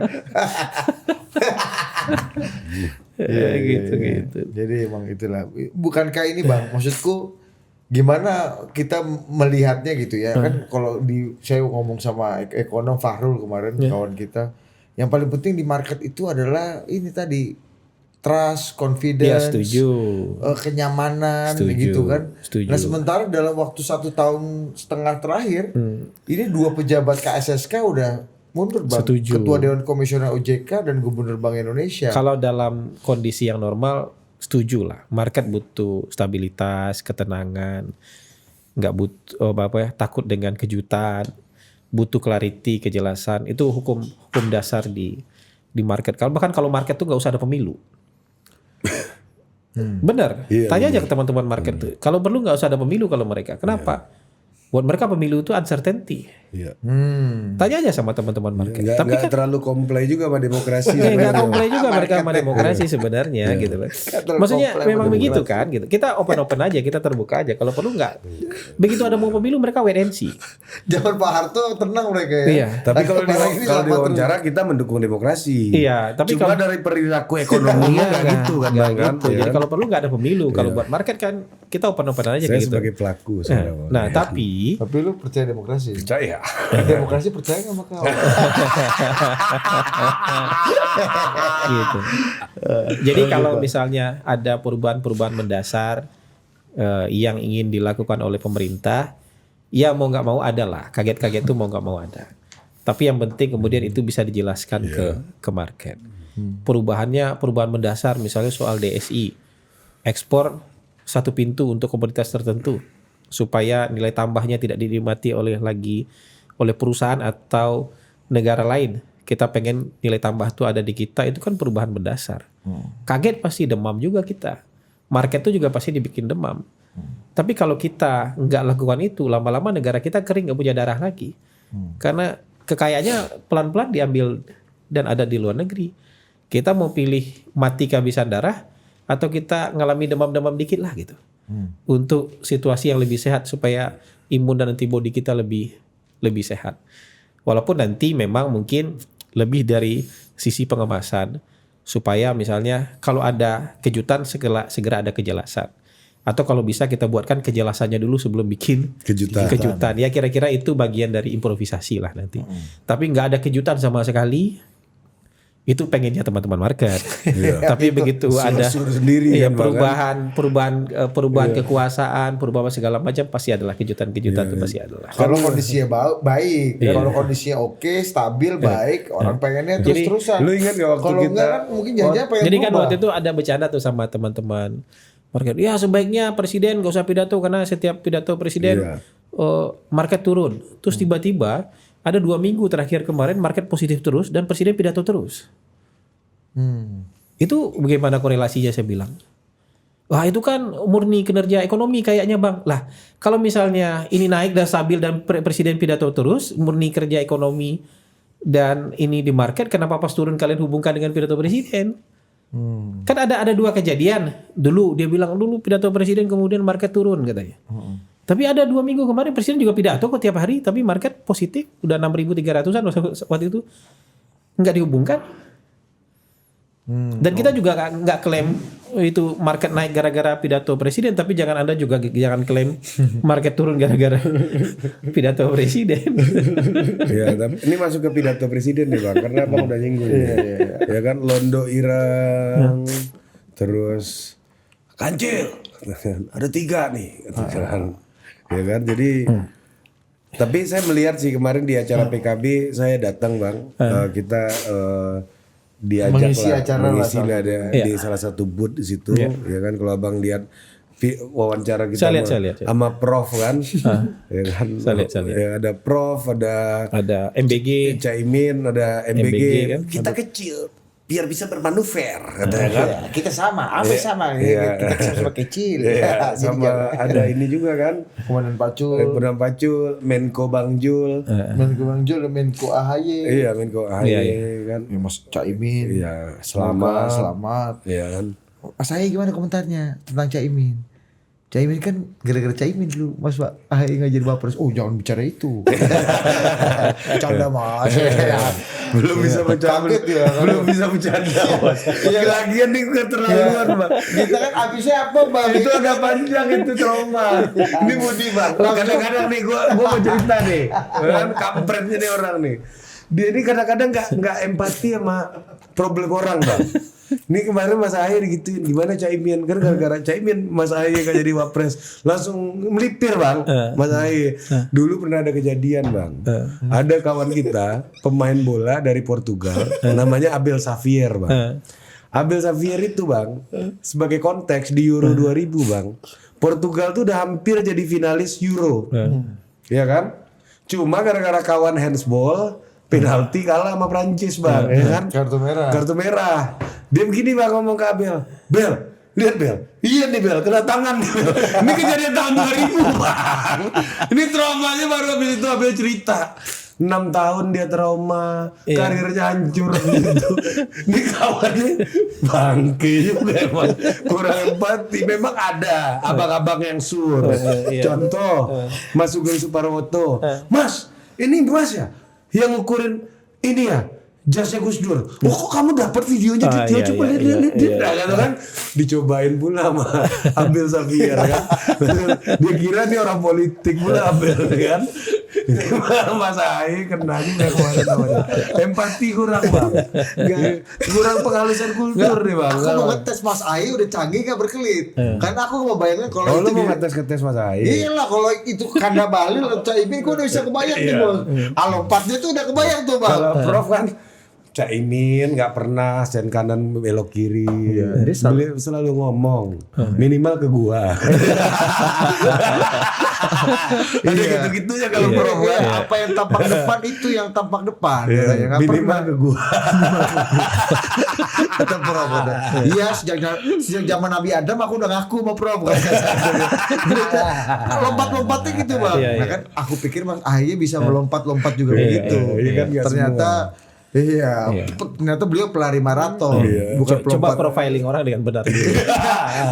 Gitu. Jadi emang itulah. Bukankah ini bang? Maksudku gimana kita melihatnya gitu ya kan? Kalau saya ngomong sama ekonom Fahrul kemarin kawan kita, yang paling penting di market itu adalah ini tadi trust, Ya confidence, setuju. kenyamanan, Setuju, begitu kan. setuju. Nah sementara dalam waktu 1,5 tahun terakhir, ini 2 pejabat KSSK udah mundur bang. Setuju. Ketua Dewan Komisioner OJK dan Gubernur Bank Indonesia. Kalau dalam kondisi yang normal, setuju lah. Market butuh stabilitas, ketenangan, nggak butuh takut dengan kejutan, butuh clarity, kejelasan. Itu hukum dasar di market. Bahkan kalau market tuh nggak usah ada pemilu. Benar. Iya, Tanya aja ke teman-teman market tuh. Kalau perlu nggak usah ada pemilu kalau mereka. Kenapa? Buat mereka pemilu itu uncertainty. Iya. Tanya aja sama teman-teman market. Tapi Nggak terlalu komplain juga sama demokrasi. nggak komplain juga mereka sama demokrasi sebenarnya gitu kan. Maksudnya memang begitu kan gitu. Kita open aja, kita terbuka aja. Kalau perlu nggak. Begitu ada mau pemilu mereka wait and see. Zaman Pak Harto tenang mereka ya. Iya. Tapi kalau Apalagi ini kalau sama diwawancara kita mendukung demokrasi. Iya, tapi cuma kalau dari perilaku ekonominya nggak gitu kan, nggak Bang, kan? gitu. Ya Jadi kan? kalau perlu nggak ada pemilu. Kalau buat market kan kita open aja Saya gitu. sebagai pelaku sebenarnya. Nah, tapi Tapi lu percaya demokrasi? percaya. Demokrasi percaya nggak sama kau? gitu. Jadi kalau misalnya ada perubahan-perubahan mendasar yang ingin dilakukan oleh pemerintah, ya mau nggak mau ada lah. Kaget-kaget itu mau nggak mau ada. Tapi yang penting kemudian itu bisa dijelaskan ke market. Perubahan mendasar misalnya soal DSI, ekspor satu pintu untuk komoditas tertentu supaya nilai tambahnya tidak dinikmati oleh perusahaan atau negara lain. Kita pengen nilai tambah itu ada di kita, itu kan perubahan mendasar. Kaget pasti demam juga kita. Market itu juga pasti dibikin demam. Tapi kalau kita nggak lakukan itu, lama-lama negara kita kering, nggak punya darah lagi. Karena kekayaannya pelan-pelan diambil dan ada di luar negeri. Kita mau pilih mati kehabisan darah atau kita ngalami demam-demam dikit lah gitu. Untuk situasi yang lebih sehat supaya imun dan antibodi kita lebih sehat. Walaupun nanti memang mungkin lebih dari sisi pengemasan supaya misalnya kalau ada kejutan segera ada kejelasan. Atau kalau bisa kita buatkan kejelasannya dulu sebelum bikin kejutan. Ya kira-kira itu bagian dari improvisasi lah nanti. Tapi nggak ada kejutan sama sekali. Itu pengennya teman-teman market. Tapi begitu ada sendiri perubahan kekuasaan, perubahan segala macam pasti adalah kejutan-kejutan itu pasti adalah. Kalau kondisinya baik, kalau kondisinya oke, stabil, baik, orang pengennya terus-terusan. Lu ingat gak waktu kalau kita enggak kan mungkin jangan pengen Jadi kan berubah. waktu itu ada bercanda tuh sama teman-teman market. Ya sebaiknya presiden gak usah pidato karena setiap pidato presiden market turun. Terus tiba-tiba ada 2 minggu terakhir kemarin market positif terus dan presiden pidato terus. Itu bagaimana korelasinya saya bilang. Wah itu kan murni kinerja ekonomi kayaknya bang. Lah kalau misalnya ini naik dan stabil dan presiden pidato terus, murni kerja ekonomi dan ini di market, kenapa pas turun kalian hubungkan dengan pidato presiden? Kan ada 2 kejadian. Dulu dia bilang dulu pidato presiden kemudian market turun katanya. Tapi ada 2 minggu kemarin presiden juga pidato kok tiap hari, tapi market positif udah 6.300-an waktu itu nggak dihubungkan. Dan kita juga nggak klaim itu market naik gara-gara pidato presiden, tapi jangan Anda juga jangan klaim market turun gara-gara pidato presiden. Ya, tapi ini masuk ke pidato presiden nih bang, karena abang udah nyinggung. Ya kan Londo Irang, terus Kancil, ada 3 nih, kan. Ya kan, jadi. Tapi saya melihat sih kemarin di acara PKB saya datang bang, kita diajak mengisi di salah satu booth di situ, ya kan. Kalau abang lihat wawancara kita sama Prof kan, ya kan. Ya, ada Prof, ada MBG, Caimin, ada MBG kan? Kita kecil biar bisa bermanuver, katanya kan. Kita sama, kita sama kecil. Sama ada ini juga kan, Komandan Pacul, Menko Bang Jul, Menko AHY. Iya, Menko AHY kan. Ya, Mas Caimin. Iya, selamat. Iya kan. Mas AHY gimana komentarnya tentang Caimin? Caimin kan gara-gara Caimin dulu Mas AHY nggak jadi Wapres. Oh jangan bicara itu. Canda Mas. Belum bisa bercanda. Belum bisa bercanda Mas. Lagian nih keterlaluan Bang. Kita kan abisnya apa Bang? Itu agak panjang itu trauma. Ini Budi Bang. Kadang-kadang nih gua mau cerita nih. Kan kampretnya nih orang nih. Dia ini kadang-kadang nggak empati sama problem orang Bang. Ini kemarin Mas AHY digituin, gimana Caimin? Kan gara-gara Caimin Mas AHY gak jadi Wapres, langsung melipir Bang. Mas AHY dulu pernah ada kejadian Bang. Ada kawan kita pemain bola dari Portugal, namanya Abel Xavier Bang. Abel Xavier itu Bang, sebagai konteks di Euro 2000 Bang, Portugal tuh udah hampir jadi finalis Euro, ya kan? Cuma gara-gara kawan handsball penalti kalah sama Prancis Bang, ya kan? Kartu merah. Dia begini Bang ngomong ke Abel, Bel, lihat Bel. Iya nih Bel, kena tangan nih Bel. Ini kejadian tahun 2000 Bang. Ini traumanya baru habis itu Abel cerita. 6 tahun dia trauma, karirnya hancur gitu. Ini kawannya bangke juga emang, kurang empati. Memang ada abang-abang yang sur. Contoh, Mas Sugeng Suparwoto. Mas, ini Mas ya, yang ngukurin ini ya, jasnya Gus Dur. Oh kok kamu dapat videonya gitu? Coba lihat. Kata kan dicobain pula sama Abel Xavier kan. Dia kira nih orang politik pula Abel kan. Mas Ahy kena juga kemarin namanya. Empati kurang Bang. Kurang penghalusan kultur nih Bang. Aku mau ngetes Mas Ahy udah canggih gak berkelit. Karena aku mau bayangin kalau lu itu mau ngetes Mas Ahy. Iyalah kalau itu kanda Bali Caimin kok udah bisa kebayang nih Bos. Lompatnya tuh udah kebayang tuh Bang. Kalau Prof kan Caimin nggak pernah stand kanan belok kiri. Dia selalu ngomong minimal ke gua. Ada gitu-gitunya kalau Prof. Apa yang tampak depan itu yang tampak depan. Nggak Minimal pernah ke gua. kata Prof. Iya sejak zaman Nabi Adam aku udah ngaku sama Prof. Lompat-lompatnya gitu Bang. Nah kan aku pikir Mas Ahy bisa melompat-lompat juga begitu. Ternyata ternyata beliau pelari maraton, bukan Coba pelompat. profiling orang dengan benar.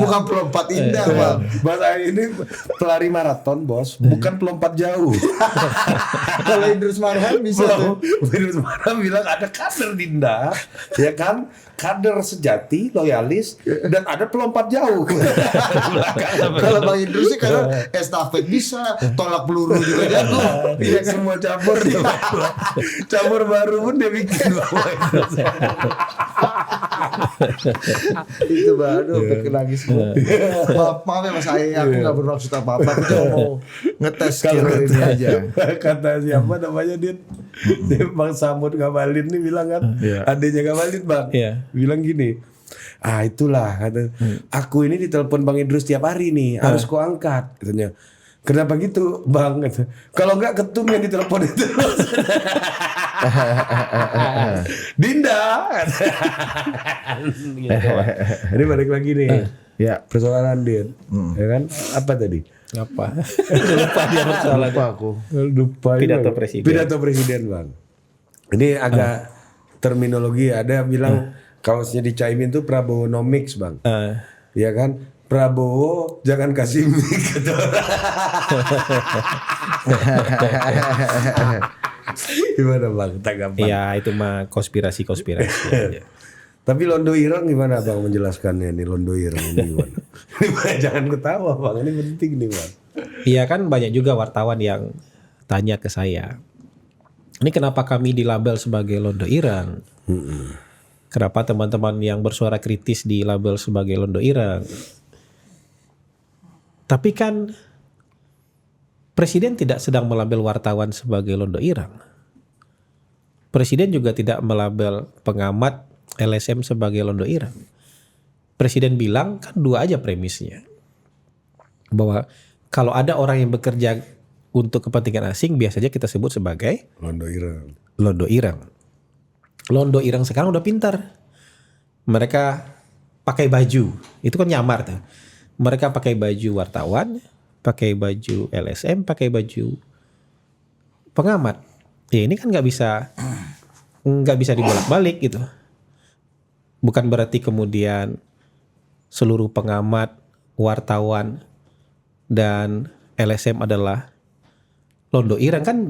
Bukan pelompat indah, Bang. Mas Ahy ini pelari maraton bos, bukan pelompat jauh. Kalau Idrus Marham bisa tuh. Idrus Marham bilang ada kader Dinda, ya kan, kader sejati, loyalis, dan ada pelompat jauh. Kalau Bang Idrus sih karena estafet bisa, tolak peluru juga jago. Iya semua campur dia. Campur baru pun dia bikin. Itu baru bikin lagi semua. Maaf ya Mas Ahy, aku nggak bermaksud apa-apa. Aku cuma mau ngetes skill ini aja. Kata siapa namanya dia Bang Samud Ngabalin nih bilang kan, adanya Ngabalin Bang, bilang gini. Itulah kata, aku ini ditelepon Bang Idrus tiap hari nih, harus kau angkat katanya. Kenapa gitu Bang? Kalau enggak ketum yang ditelepon itu. Dinda. Ini balik lagi nih. Ya, persoalan Din. Ya kan? Apa tadi? Apa? Lupa dia persoalan. Lupa aku. Lupa. Pidato presiden. Pidato presiden Bang. Ini agak terminologi, ada bilang kaosnya di Caimin tuh Prabowonomics Bang. Ya kan? Prabowo jangan kasih mic gitu. Gimana Bang tanggapan? Iya itu mah konspirasi. Tapi Londo Ireng gimana Bang menjelaskannya nih, Londo Ireng ini gimana? Jangan ketawa Bang, ini penting nih Bang. Iya kan banyak juga wartawan yang tanya ke saya. Ini kenapa kami dilabel sebagai Londo Ireng? Kenapa teman-teman yang bersuara kritis dilabel sebagai Londo Ireng? Tapi kan Presiden tidak sedang melabel wartawan sebagai Londo Ireng. Presiden juga tidak melabel pengamat LSM sebagai Londo Ireng. Presiden bilang kan dua aja premisnya. Bahwa kalau ada orang yang bekerja untuk kepentingan asing biasanya kita sebut sebagai Londo Ireng. Londo Ireng. Londo Ireng sekarang udah pintar. Mereka pakai baju. Itu kan nyamar tuh. Mereka pakai baju wartawan, pakai baju LSM, pakai baju pengamat. Ya ini kan nggak bisa dibolak-balik gitu. Bukan berarti kemudian seluruh pengamat, wartawan dan LSM adalah Londo Ireng kan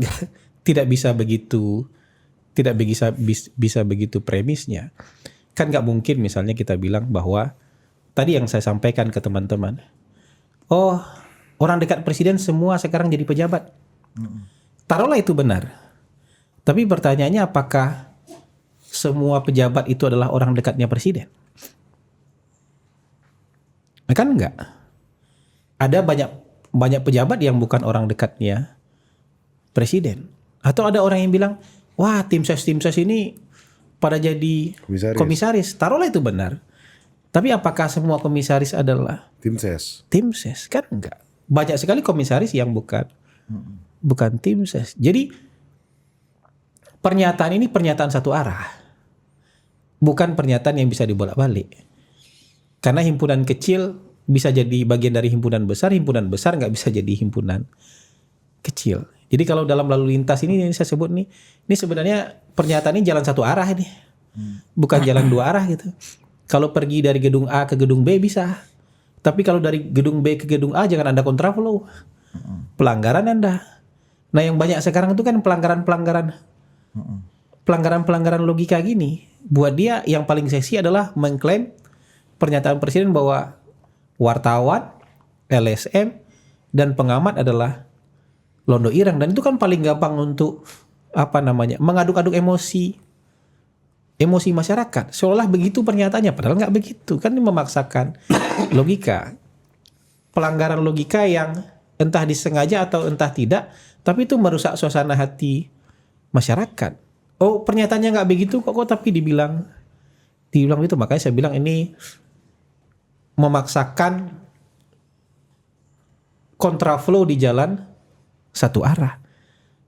tidak bisa begitu premisnya. Kan nggak mungkin misalnya kita bilang bahwa tadi yang saya sampaikan ke teman-teman, oh orang dekat presiden semua sekarang jadi pejabat. Taruhlah itu benar. Tapi pertanyaannya apakah semua pejabat itu adalah orang dekatnya presiden? Kan enggak. Ada banyak pejabat yang bukan orang dekatnya presiden. Atau ada orang yang bilang, wah tim ses ini pada jadi komisaris. Taruhlah itu benar. Tapi apakah semua komisaris adalah tim ses? Tim ses kan enggak. Banyak sekali komisaris yang bukan tim ses. Jadi pernyataan ini pernyataan satu arah. Bukan pernyataan yang bisa dibolak-balik. Karena himpunan kecil bisa jadi bagian dari himpunan besar nggak bisa jadi himpunan kecil. Jadi kalau dalam lalu lintas ini saya sebut nih, ini sebenarnya pernyataan ini jalan satu arah ini, bukan jalan dua arah gitu. Kalau pergi dari gedung A ke gedung B bisa, tapi kalau dari gedung B ke gedung A jangan Anda kontraflow, pelanggaran Anda. Nah yang banyak sekarang itu kan pelanggaran logika gini. Buat dia yang paling seksi adalah mengklaim pernyataan presiden bahwa wartawan, LSM, dan pengamat adalah londo irang, dan itu kan paling gampang untuk mengaduk-aduk emosi masyarakat. Seolah begitu pernyataannya, padahal nggak begitu. Kan ini memaksakan logika, pelanggaran logika yang entah disengaja atau entah tidak, tapi itu merusak suasana hati masyarakat. Oh pernyataannya nggak begitu kok tapi dibilang itu. Makanya saya bilang ini memaksakan kontraflow di jalan satu arah,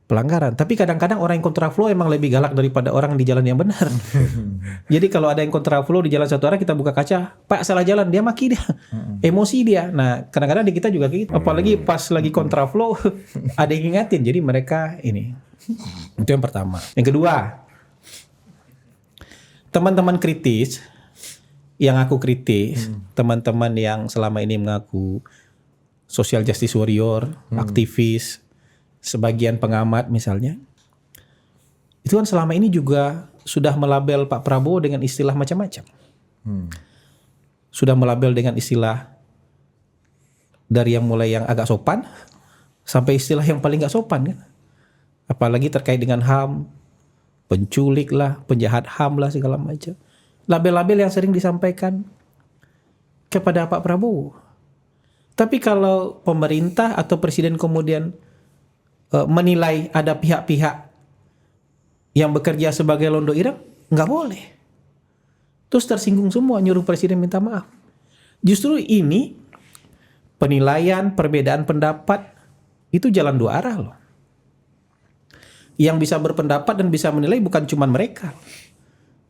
pelanggaran. Tapi kadang-kadang orang yang kontraflow emang lebih galak daripada orang di jalan yang benar. Jadi kalau ada yang kontraflow di jalan satu arah, kita buka kaca, Pak salah jalan, dia maki dia, emosi dia. Nah kadang-kadang di kita juga kayak gitu. Apalagi pas lagi kontraflow ada yang ingatin. Jadi mereka ini. Itu yang pertama. Yang kedua, teman-teman kritis yang aku kritis, teman-teman yang selama ini mengaku social justice warrior, aktivis, sebagian pengamat misalnya, itu kan selama ini juga sudah melabel Pak Prabowo dengan istilah macam-macam. Sudah melabel dengan istilah dari yang mulai yang agak sopan sampai istilah yang paling gak sopan kan. Apalagi terkait dengan HAM, penculik lah, penjahat HAM lah, segala macam. Label-label yang sering disampaikan kepada Pak Prabowo. Tapi kalau pemerintah atau presiden kemudian menilai ada pihak-pihak yang bekerja sebagai londo irang, nggak boleh. Terus tersinggung semua, nyuruh presiden minta maaf. Justru ini penilaian, perbedaan pendapat itu jalan dua arah loh. Yang bisa berpendapat dan bisa menilai bukan cuma mereka.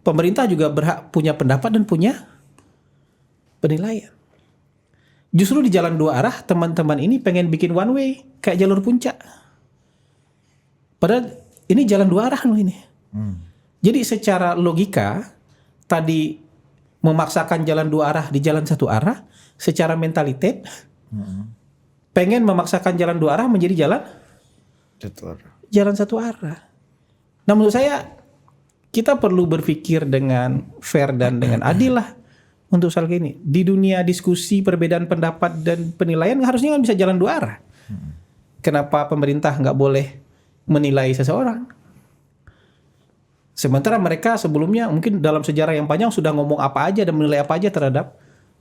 Pemerintah juga berhak punya pendapat dan punya penilaian. Justru di jalan dua arah, teman-teman ini pengen bikin one way kayak jalur puncak. Padahal ini jalan dua arah loh ini. Jadi secara logika tadi memaksakan jalan dua arah di jalan satu arah, secara mentalitas pengen memaksakan jalan dua arah menjadi jalan satu arah. Nah menurut saya kita perlu berpikir dengan fair dan dengan adil lah untuk soal ini. Di dunia diskusi perbedaan pendapat dan penilaian harusnya kan bisa jalan dua arah. Kenapa pemerintah nggak boleh menilai seseorang? Sementara mereka sebelumnya mungkin dalam sejarah yang panjang sudah ngomong apa aja dan menilai apa aja terhadap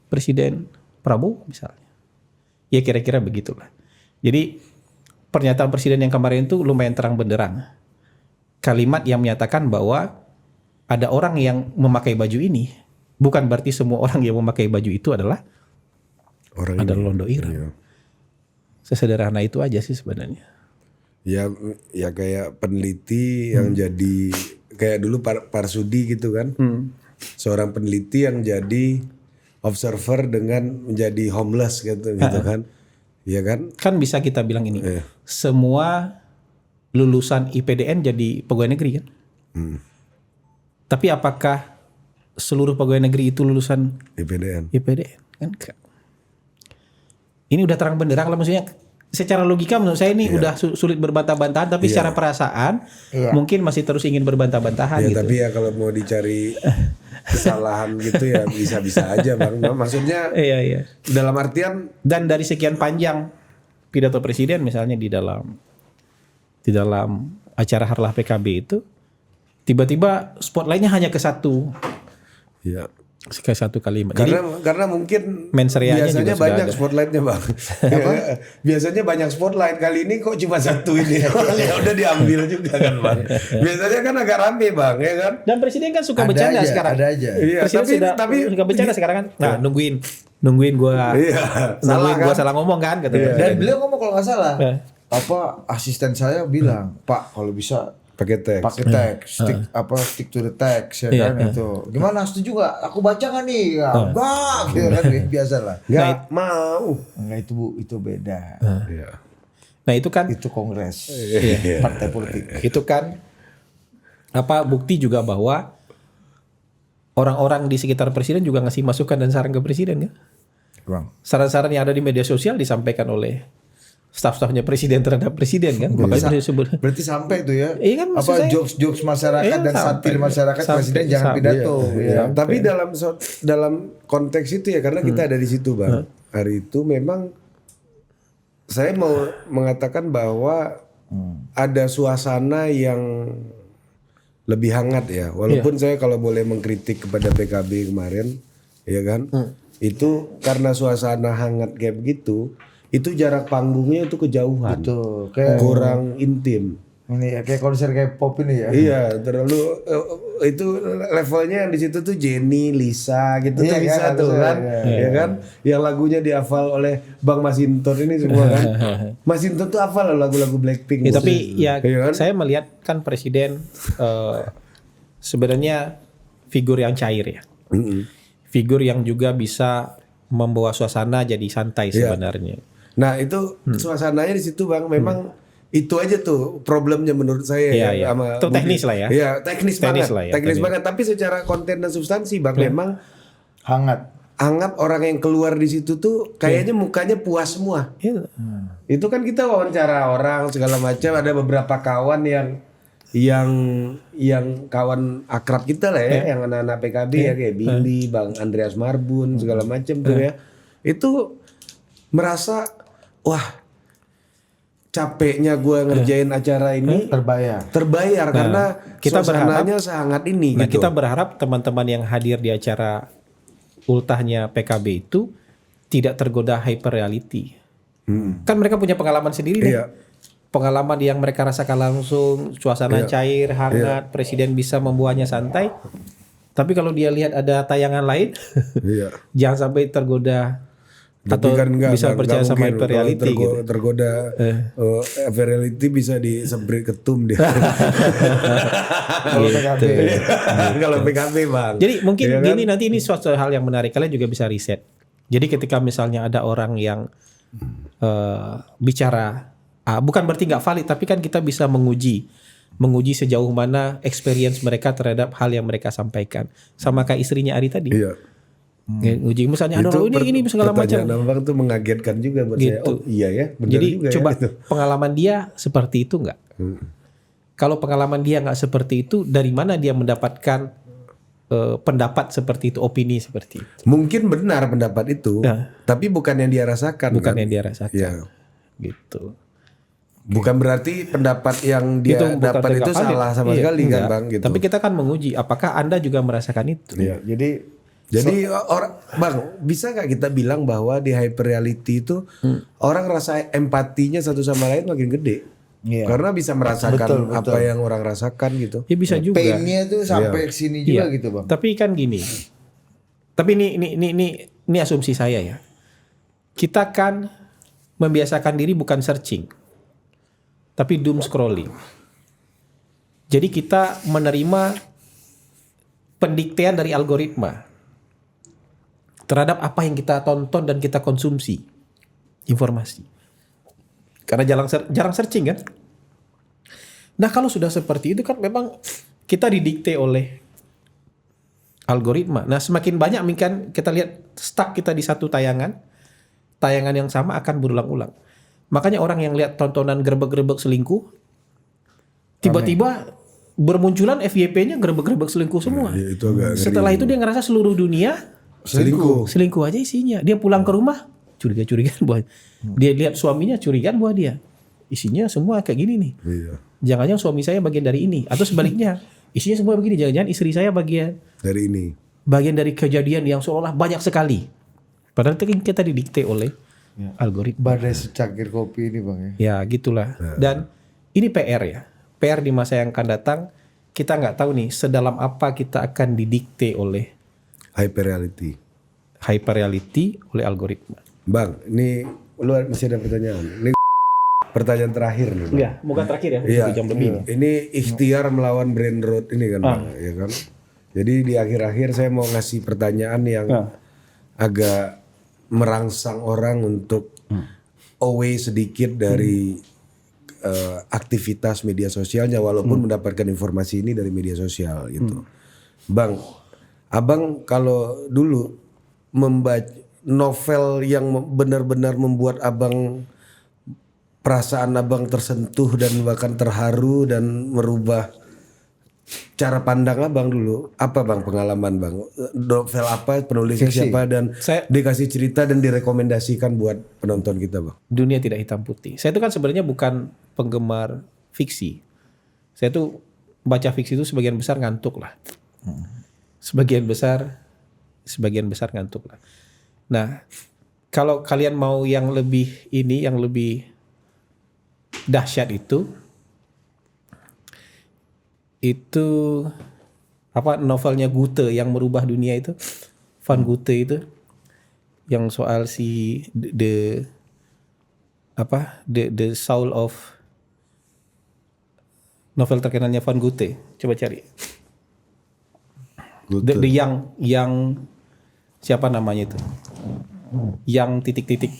Presiden Prabowo misalnya. Ya kira-kira begitulah. Jadi pernyataan presiden yang kemarin itu lumayan terang benderang. Kalimat yang menyatakan bahwa ada orang yang memakai baju ini, bukan berarti semua orang yang memakai baju itu adalah londo irang. Iya. Sesederhana itu aja sih sebenarnya. Ya kayak peneliti yang jadi kayak dulu Parsudi gitu kan. Seorang peneliti yang jadi observer dengan menjadi homeless gitu kan. Iya kan? Kan bisa kita bilang ini. Semua lulusan IPDN jadi pegawai negeri kan? Tapi apakah seluruh pegawai negeri itu lulusan IPDN? Kan enggak. Ini udah terang benderang lah, maksudnya secara logika menurut saya ini udah sulit berbantah-bantahan, tapi secara perasaan mungkin masih terus ingin berbantah-bantahan gitu. Tapi ya kalau mau dicari kesalahan gitu ya bisa-bisa aja Bang. Maksudnya dalam artian, dan dari sekian panjang pidato presiden misalnya di dalam acara Harlah PKB itu tiba-tiba spotlightnya hanya ke satu kalimat. Karena mungkin menserianya biasanya banyak spotlightnya Bang. Biasanya banyak spotlight, kali ini kok cuma satu ini. Ya udah diambil juga kan Bang. Biasanya kan agak rame Bang, ya kan. Dan presiden kan suka bercanda sekarang. Ada aja. Iya, tapi suka bercanda sekarang kan. Nah, nungguin gua. Salah kan? Gua salah ngomong kan kata. Dan beliau ngomong kalau nggak salah, asisten saya bilang, Pak kalau bisa Pakai teks. pakai teks, stick to the text ya kan itu. Gimana, setuju nggak? Aku baca nggak nih? Ya, enggak, gitu kan biasa lah. Nggak mau. Enggak, itu Bu, itu beda. Iya. Nah itu kan Itu kongres partai politik. itu kan bukti juga bahwa orang-orang di sekitar presiden juga ngasih masukan dan saran ke presiden kan. Bang. Saran-saran yang ada di media sosial disampaikan oleh staf-stafnya presiden terhadap presiden kan. Makanya disebut. Berarti sampai itu ya. Iya kan, maksud apa saya. jokes masyarakat Iya, dan satir masyarakat sampai. presiden jangan Sampai. pidato. Iya. Ya. Tapi dalam konteks itu ya, karena kita ada di situ Bang. Hari itu memang saya mau mengatakan bahwa ada suasana yang lebih hangat ya. Walaupun saya kalau boleh mengkritik kepada PKB kemarin, ya kan, itu karena suasana hangat kayak begitu, itu jarak panggungnya itu kejauhan, Tuh, kayak kurang intim. ini ya, kayak konser kayak pop ini ya. Iya, terlalu itu levelnya yang di situ tuh Jenny, Lisa gitu Iya tuh bisa kan, tuh harusnya, kan, iya. ya kan? Yang lagunya dihafal oleh Bang Masinton ini semua kan. Masinton tuh hafal loh lagu-lagu Blackpink. Ya, tapi ya Iya kan? saya melihat kan presiden sebenarnya figur yang cair ya. Figur yang juga bisa membawa suasana jadi santai sebenarnya. Nah itu suasananya di situ Bang, memang itu aja tuh problemnya menurut saya Iya, ya. iya. Sama Itu Budi. teknis lah ya. Iya teknis banget, lah ya, teknis teknis. banget. Tapi secara konten dan substansi Bang, memang Hangat. anggap orang yang keluar di situ tuh kayaknya mukanya puas semua. Iya. Itu kan kita wawancara orang segala macam, ada beberapa kawan yang kawan akrab kita lah ya, yang anak-anak PKB ya kayak Billy, Bang Andreas Marbun segala macam tuh ya. Itu merasa wah capeknya gue ngerjain acara ini terbayar karena kita suasananya sangat ini Nah, gitu. kita berharap teman-teman yang hadir di acara ultahnya PKB itu tidak tergoda hyper reality. Kan mereka punya pengalaman sendiri nih. Iya. Pengalaman yang mereka rasakan langsung, suasana cair, hangat, presiden bisa membuatnya santai. Tapi kalau dia lihat ada tayangan lain, Iya. jangan sampai tergoda Tapi atau kan enggak, bisa Bang, percaya enggak sama mungkin. hyper Kalau reality gitu. tergoda hyper reality bisa disebrit ketum dia. Kalau PKB. Kalau PKB Bang. Jadi mungkin Iya kan? gini, nanti ini suatu hal yang menarik, kalian juga bisa riset. Jadi ketika misalnya ada orang yang bicara, bukan berarti nggak valid, tapi kan kita bisa menguji sejauh mana experience mereka terhadap hal yang mereka sampaikan. Sama kayak istrinya Ari tadi. Iya. Ya, uji misalnya ada orang ini segala macam. Pertanyaan Bang tuh mengagetkan juga buat saya. Gitu. Oh iya ya, benar Jadi juga coba ya. Gitu. pengalaman dia seperti itu nggak? Kalau pengalaman dia nggak seperti itu, dari mana dia mendapatkan pendapat seperti itu, opini seperti itu? Mungkin benar pendapat itu, Nah. tapi bukan yang dia rasakan. Bukan kan? yang dia rasakan. Iya. Gitu. Bukan berarti pendapat yang dia Itu bukan dapat itu nggak valid. salah sama Iya, sekali kan enggak. Bang gitu. Tapi kita kan menguji apakah Anda juga merasakan itu. Iya. Jadi orang Bang, bisa nggak kita bilang bahwa di hyper reality itu orang rasa empatinya satu sama lain makin gede? Iya. Karena bisa merasakan Betul. apa yang orang rasakan gitu. Ya bisa juga. pain-nya tuh sampai ke sini juga Iya. gitu Bang. Tapi kan gini. Tapi ini asumsi saya ya. Kita kan membiasakan diri bukan searching, tapi doom scrolling. Jadi kita menerima pendiktean dari algoritma terhadap apa yang kita tonton dan kita konsumsi informasi. Karena jarang searching kan. Nah kalau sudah seperti itu kan memang kita didikte oleh algoritma. Nah semakin banyak kan kita lihat stuck kita di satu tayangan yang sama akan berulang-ulang. Makanya orang yang lihat tontonan gerbek-gerbek selingkuh, tiba-tiba bermunculan FYP-nya gerbek-gerbek selingkuh semua. Ya, itu agak ngeri. Setelah itu dia ngerasa seluruh dunia selingkuh aja isinya. Dia pulang ke rumah curiga-curigaan buat dia, lihat suaminya curigaan buat dia. Isinya semua kayak gini nih. Iya. Jangan-jangan suami saya bagian dari ini, atau sebaliknya isinya semua begini. Jangan-jangan istri saya bagian dari kejadian yang seolah banyak sekali. Padahal itu kan kita didikte oleh algoritma. Badai secangkir kopi ini Bang ya. Ya gitulah. Dan ini PR ya. PR di masa yang akan datang, kita nggak tahu nih sedalam apa kita akan didikte oleh hyper reality oleh algoritma. Bang, ini lu masih ada pertanyaan. Ini pertanyaan terakhir nih, Bang. Iya, moga terakhir ya, Iya. 1 jam lebih. Ini ikhtiar melawan brain rot ini kan, Bang, ya kan. Jadi di akhir-akhir saya mau ngasih pertanyaan yang agak merangsang orang untuk away sedikit dari aktivitas media sosialnya, walaupun mendapatkan informasi ini dari media sosial gitu. Bang, abang kalau dulu membaca novel yang benar-benar membuat abang perasaan abang tersentuh dan bahkan terharu dan merubah cara pandang abang dulu, apa bang pengalaman bang? Novel apa, penulisnya siapa, dan dikasih cerita dan direkomendasikan buat penonton kita bang? Dunia tidak hitam putih. Saya itu kan sebenarnya bukan penggemar fiksi. Saya tuh baca fiksi itu sebagian besar ngantuk lah. Sebagian besar ngantuk lah. Nah, kalau kalian mau yang lebih dahsyat itu apa novelnya Goethe yang merubah dunia itu, Van Goethe itu, yang soal si the soul of, novel terkenalnya Van Goethe, coba cari. The yang siapa namanya itu? Yang titik-titik.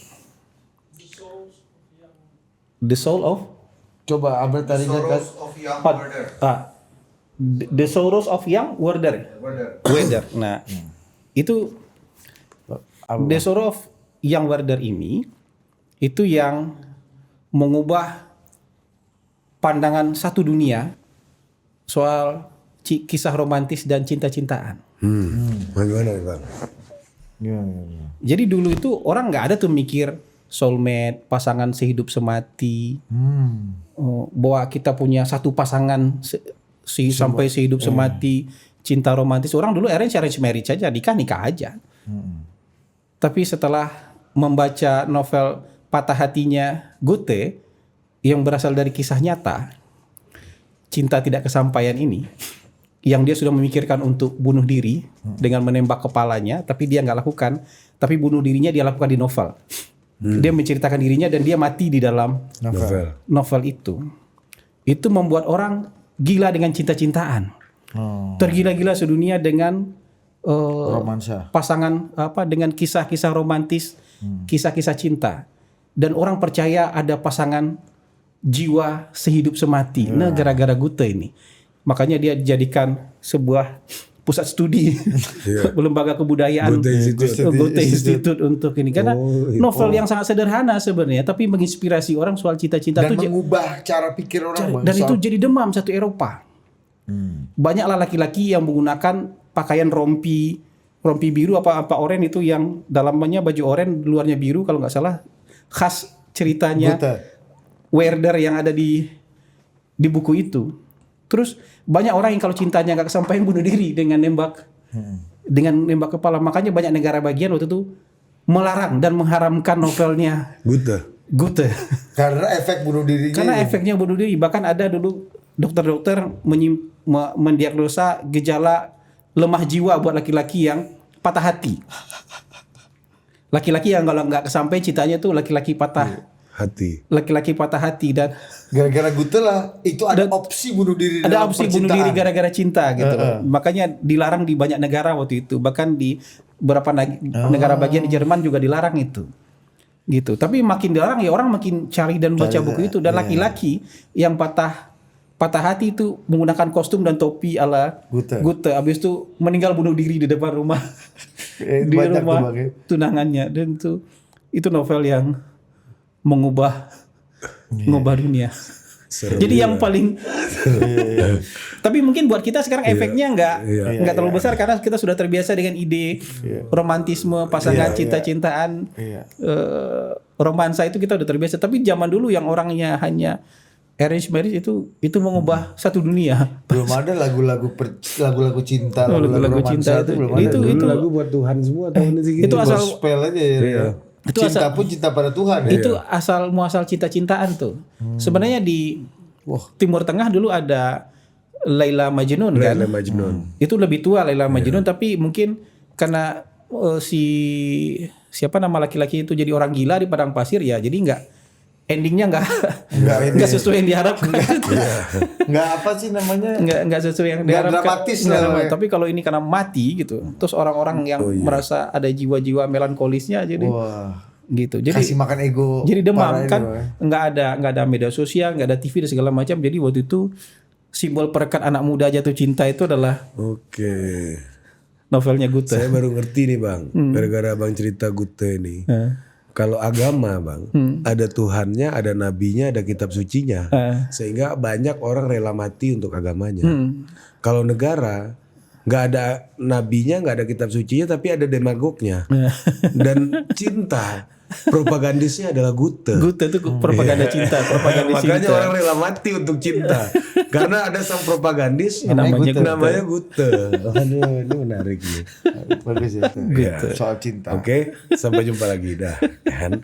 The soul of, Coba Albert tadi kan. The Sorrows of Young Werther. Nah, itu The Sorrows of Young Werther ini itu yang mengubah pandangan satu dunia soal kisah romantis dan cinta-cintaan. Bagaimana bang? Jadi dulu itu orang nggak ada tuh mikir soulmate, pasangan sehidup semati, bahwa kita punya satu pasangan sampai sehidup semati, cinta romantis. Orang dulu arrange marriage aja, nikah aja. Tapi setelah membaca novel Patah Hatinya Goethe yang berasal dari kisah nyata, cinta tidak kesampaian ini, yang dia sudah memikirkan untuk bunuh diri dengan menembak kepalanya, tapi dia nggak lakukan, tapi bunuh dirinya dia lakukan di novel. Dia menceritakan dirinya dan dia mati di dalam novel itu. Itu membuat orang gila dengan cinta-cintaan, tergila-gila sedunia dengan romansa, pasangan dengan kisah-kisah romantis, kisah-kisah cinta, dan orang percaya ada pasangan jiwa sehidup semati. Nah, gara-gara Goethe ini, makanya dia dijadikan sebuah pusat studi lembaga kebudayaan Goethe Institute untuk ini, karena novel yang sangat sederhana sebenarnya tapi menginspirasi orang soal cita-cita dan itu, mengubah cara pikir orang dan itu jadi demam satu Eropa. Banyaklah laki-laki yang menggunakan pakaian rompi biru apa oranye itu, yang dalamnya baju oranye luarnya biru kalau nggak salah, khas ceritanya Werther yang ada di buku itu. Terus banyak orang yang kalau cintanya nggak kesampaian bunuh diri dengan nembak kepala. Makanya banyak negara bagian waktu itu melarang dan mengharamkan novelnya Goethe. Karena efek bunuh dirinya. Karena efeknya bunuh diri. Bahkan ada dulu dokter-dokter mendiagnosa gejala lemah jiwa buat laki-laki yang patah hati. Laki-laki yang kalau nggak kesampaian cintanya tuh laki-laki patah hati, dan gara-gara Goethe lah itu ada opsi bunuh diri. Ada opsi bunuh diri gara-gara cinta gitu. Makanya dilarang di banyak negara waktu itu. Bahkan di beberapa negara bagian di Jerman juga dilarang itu. Gitu. Tapi makin dilarang ya orang makin cari dan baca buku itu, dan laki-laki yang patah hati itu menggunakan kostum dan topi ala Goethe. Habis itu meninggal bunuh diri di depan rumah di rumah tunangannya, dan itu novel yang mengubah dunia. Jadi yang paling tapi mungkin buat kita sekarang efeknya nggak terlalu besar karena kita sudah terbiasa dengan ide romantisme, pasangan cinta-cintaan, romansa itu kita udah terbiasa. Tapi zaman dulu yang orangnya hanya arrange marriage itu mengubah satu dunia. Belum ada lagu-lagu cinta, lagu-lagu cinta itu belum ada. Itu lagu buat Tuhan semua tahun ini. Itu asal gospel aja ya. Itu cinta pun cinta pada Tuhan. Itu muasal cinta-cintaan tuh. Sebenarnya di Timur Tengah dulu ada Laila Majnun kan. Laila Majnun. Itu lebih tua Laila Majnun, tapi mungkin karena siapa nama laki-laki itu jadi orang gila di padang pasir ya, jadi endingnya ini. nggak sesuai yang diharapkan. Nggak apa sih namanya? nggak sesuai yang Nggak diharapkan. dramatis Nggak lah, dramatis. ya. Tapi kalau ini karena mati gitu, terus orang-orang yang merasa ada jiwa-jiwa melankolisnya jadi Wah, gitu. Jadi kasih makan ego. jadi demam parah kan, itu, ya. nggak ada media sosial, nggak ada TV dan segala macam. Jadi waktu itu simbol perekat anak muda jatuh cinta itu adalah Oke. novelnya Goethe. Saya baru ngerti nih Bang, gara-gara Bang cerita Goethe ini. Kalau agama Bang, ada Tuhannya, ada nabinya, ada kitab sucinya. Sehingga banyak orang rela mati untuk agamanya. Kalau negara nggak ada nabinya, nggak ada kitab sucinya, tapi ada demagognya. Dan cinta, propagandisnya adalah Goethe. Goethe itu propaganda cinta, propaganda Makanya cinta. orang rela mati untuk cinta. Karena ada sang propagandis Namanya Goethe. Aduh, ini menarik nih. Bagus itu. Iya. Soal cinta. Oke, sampai jumpa lagi dah. Kan?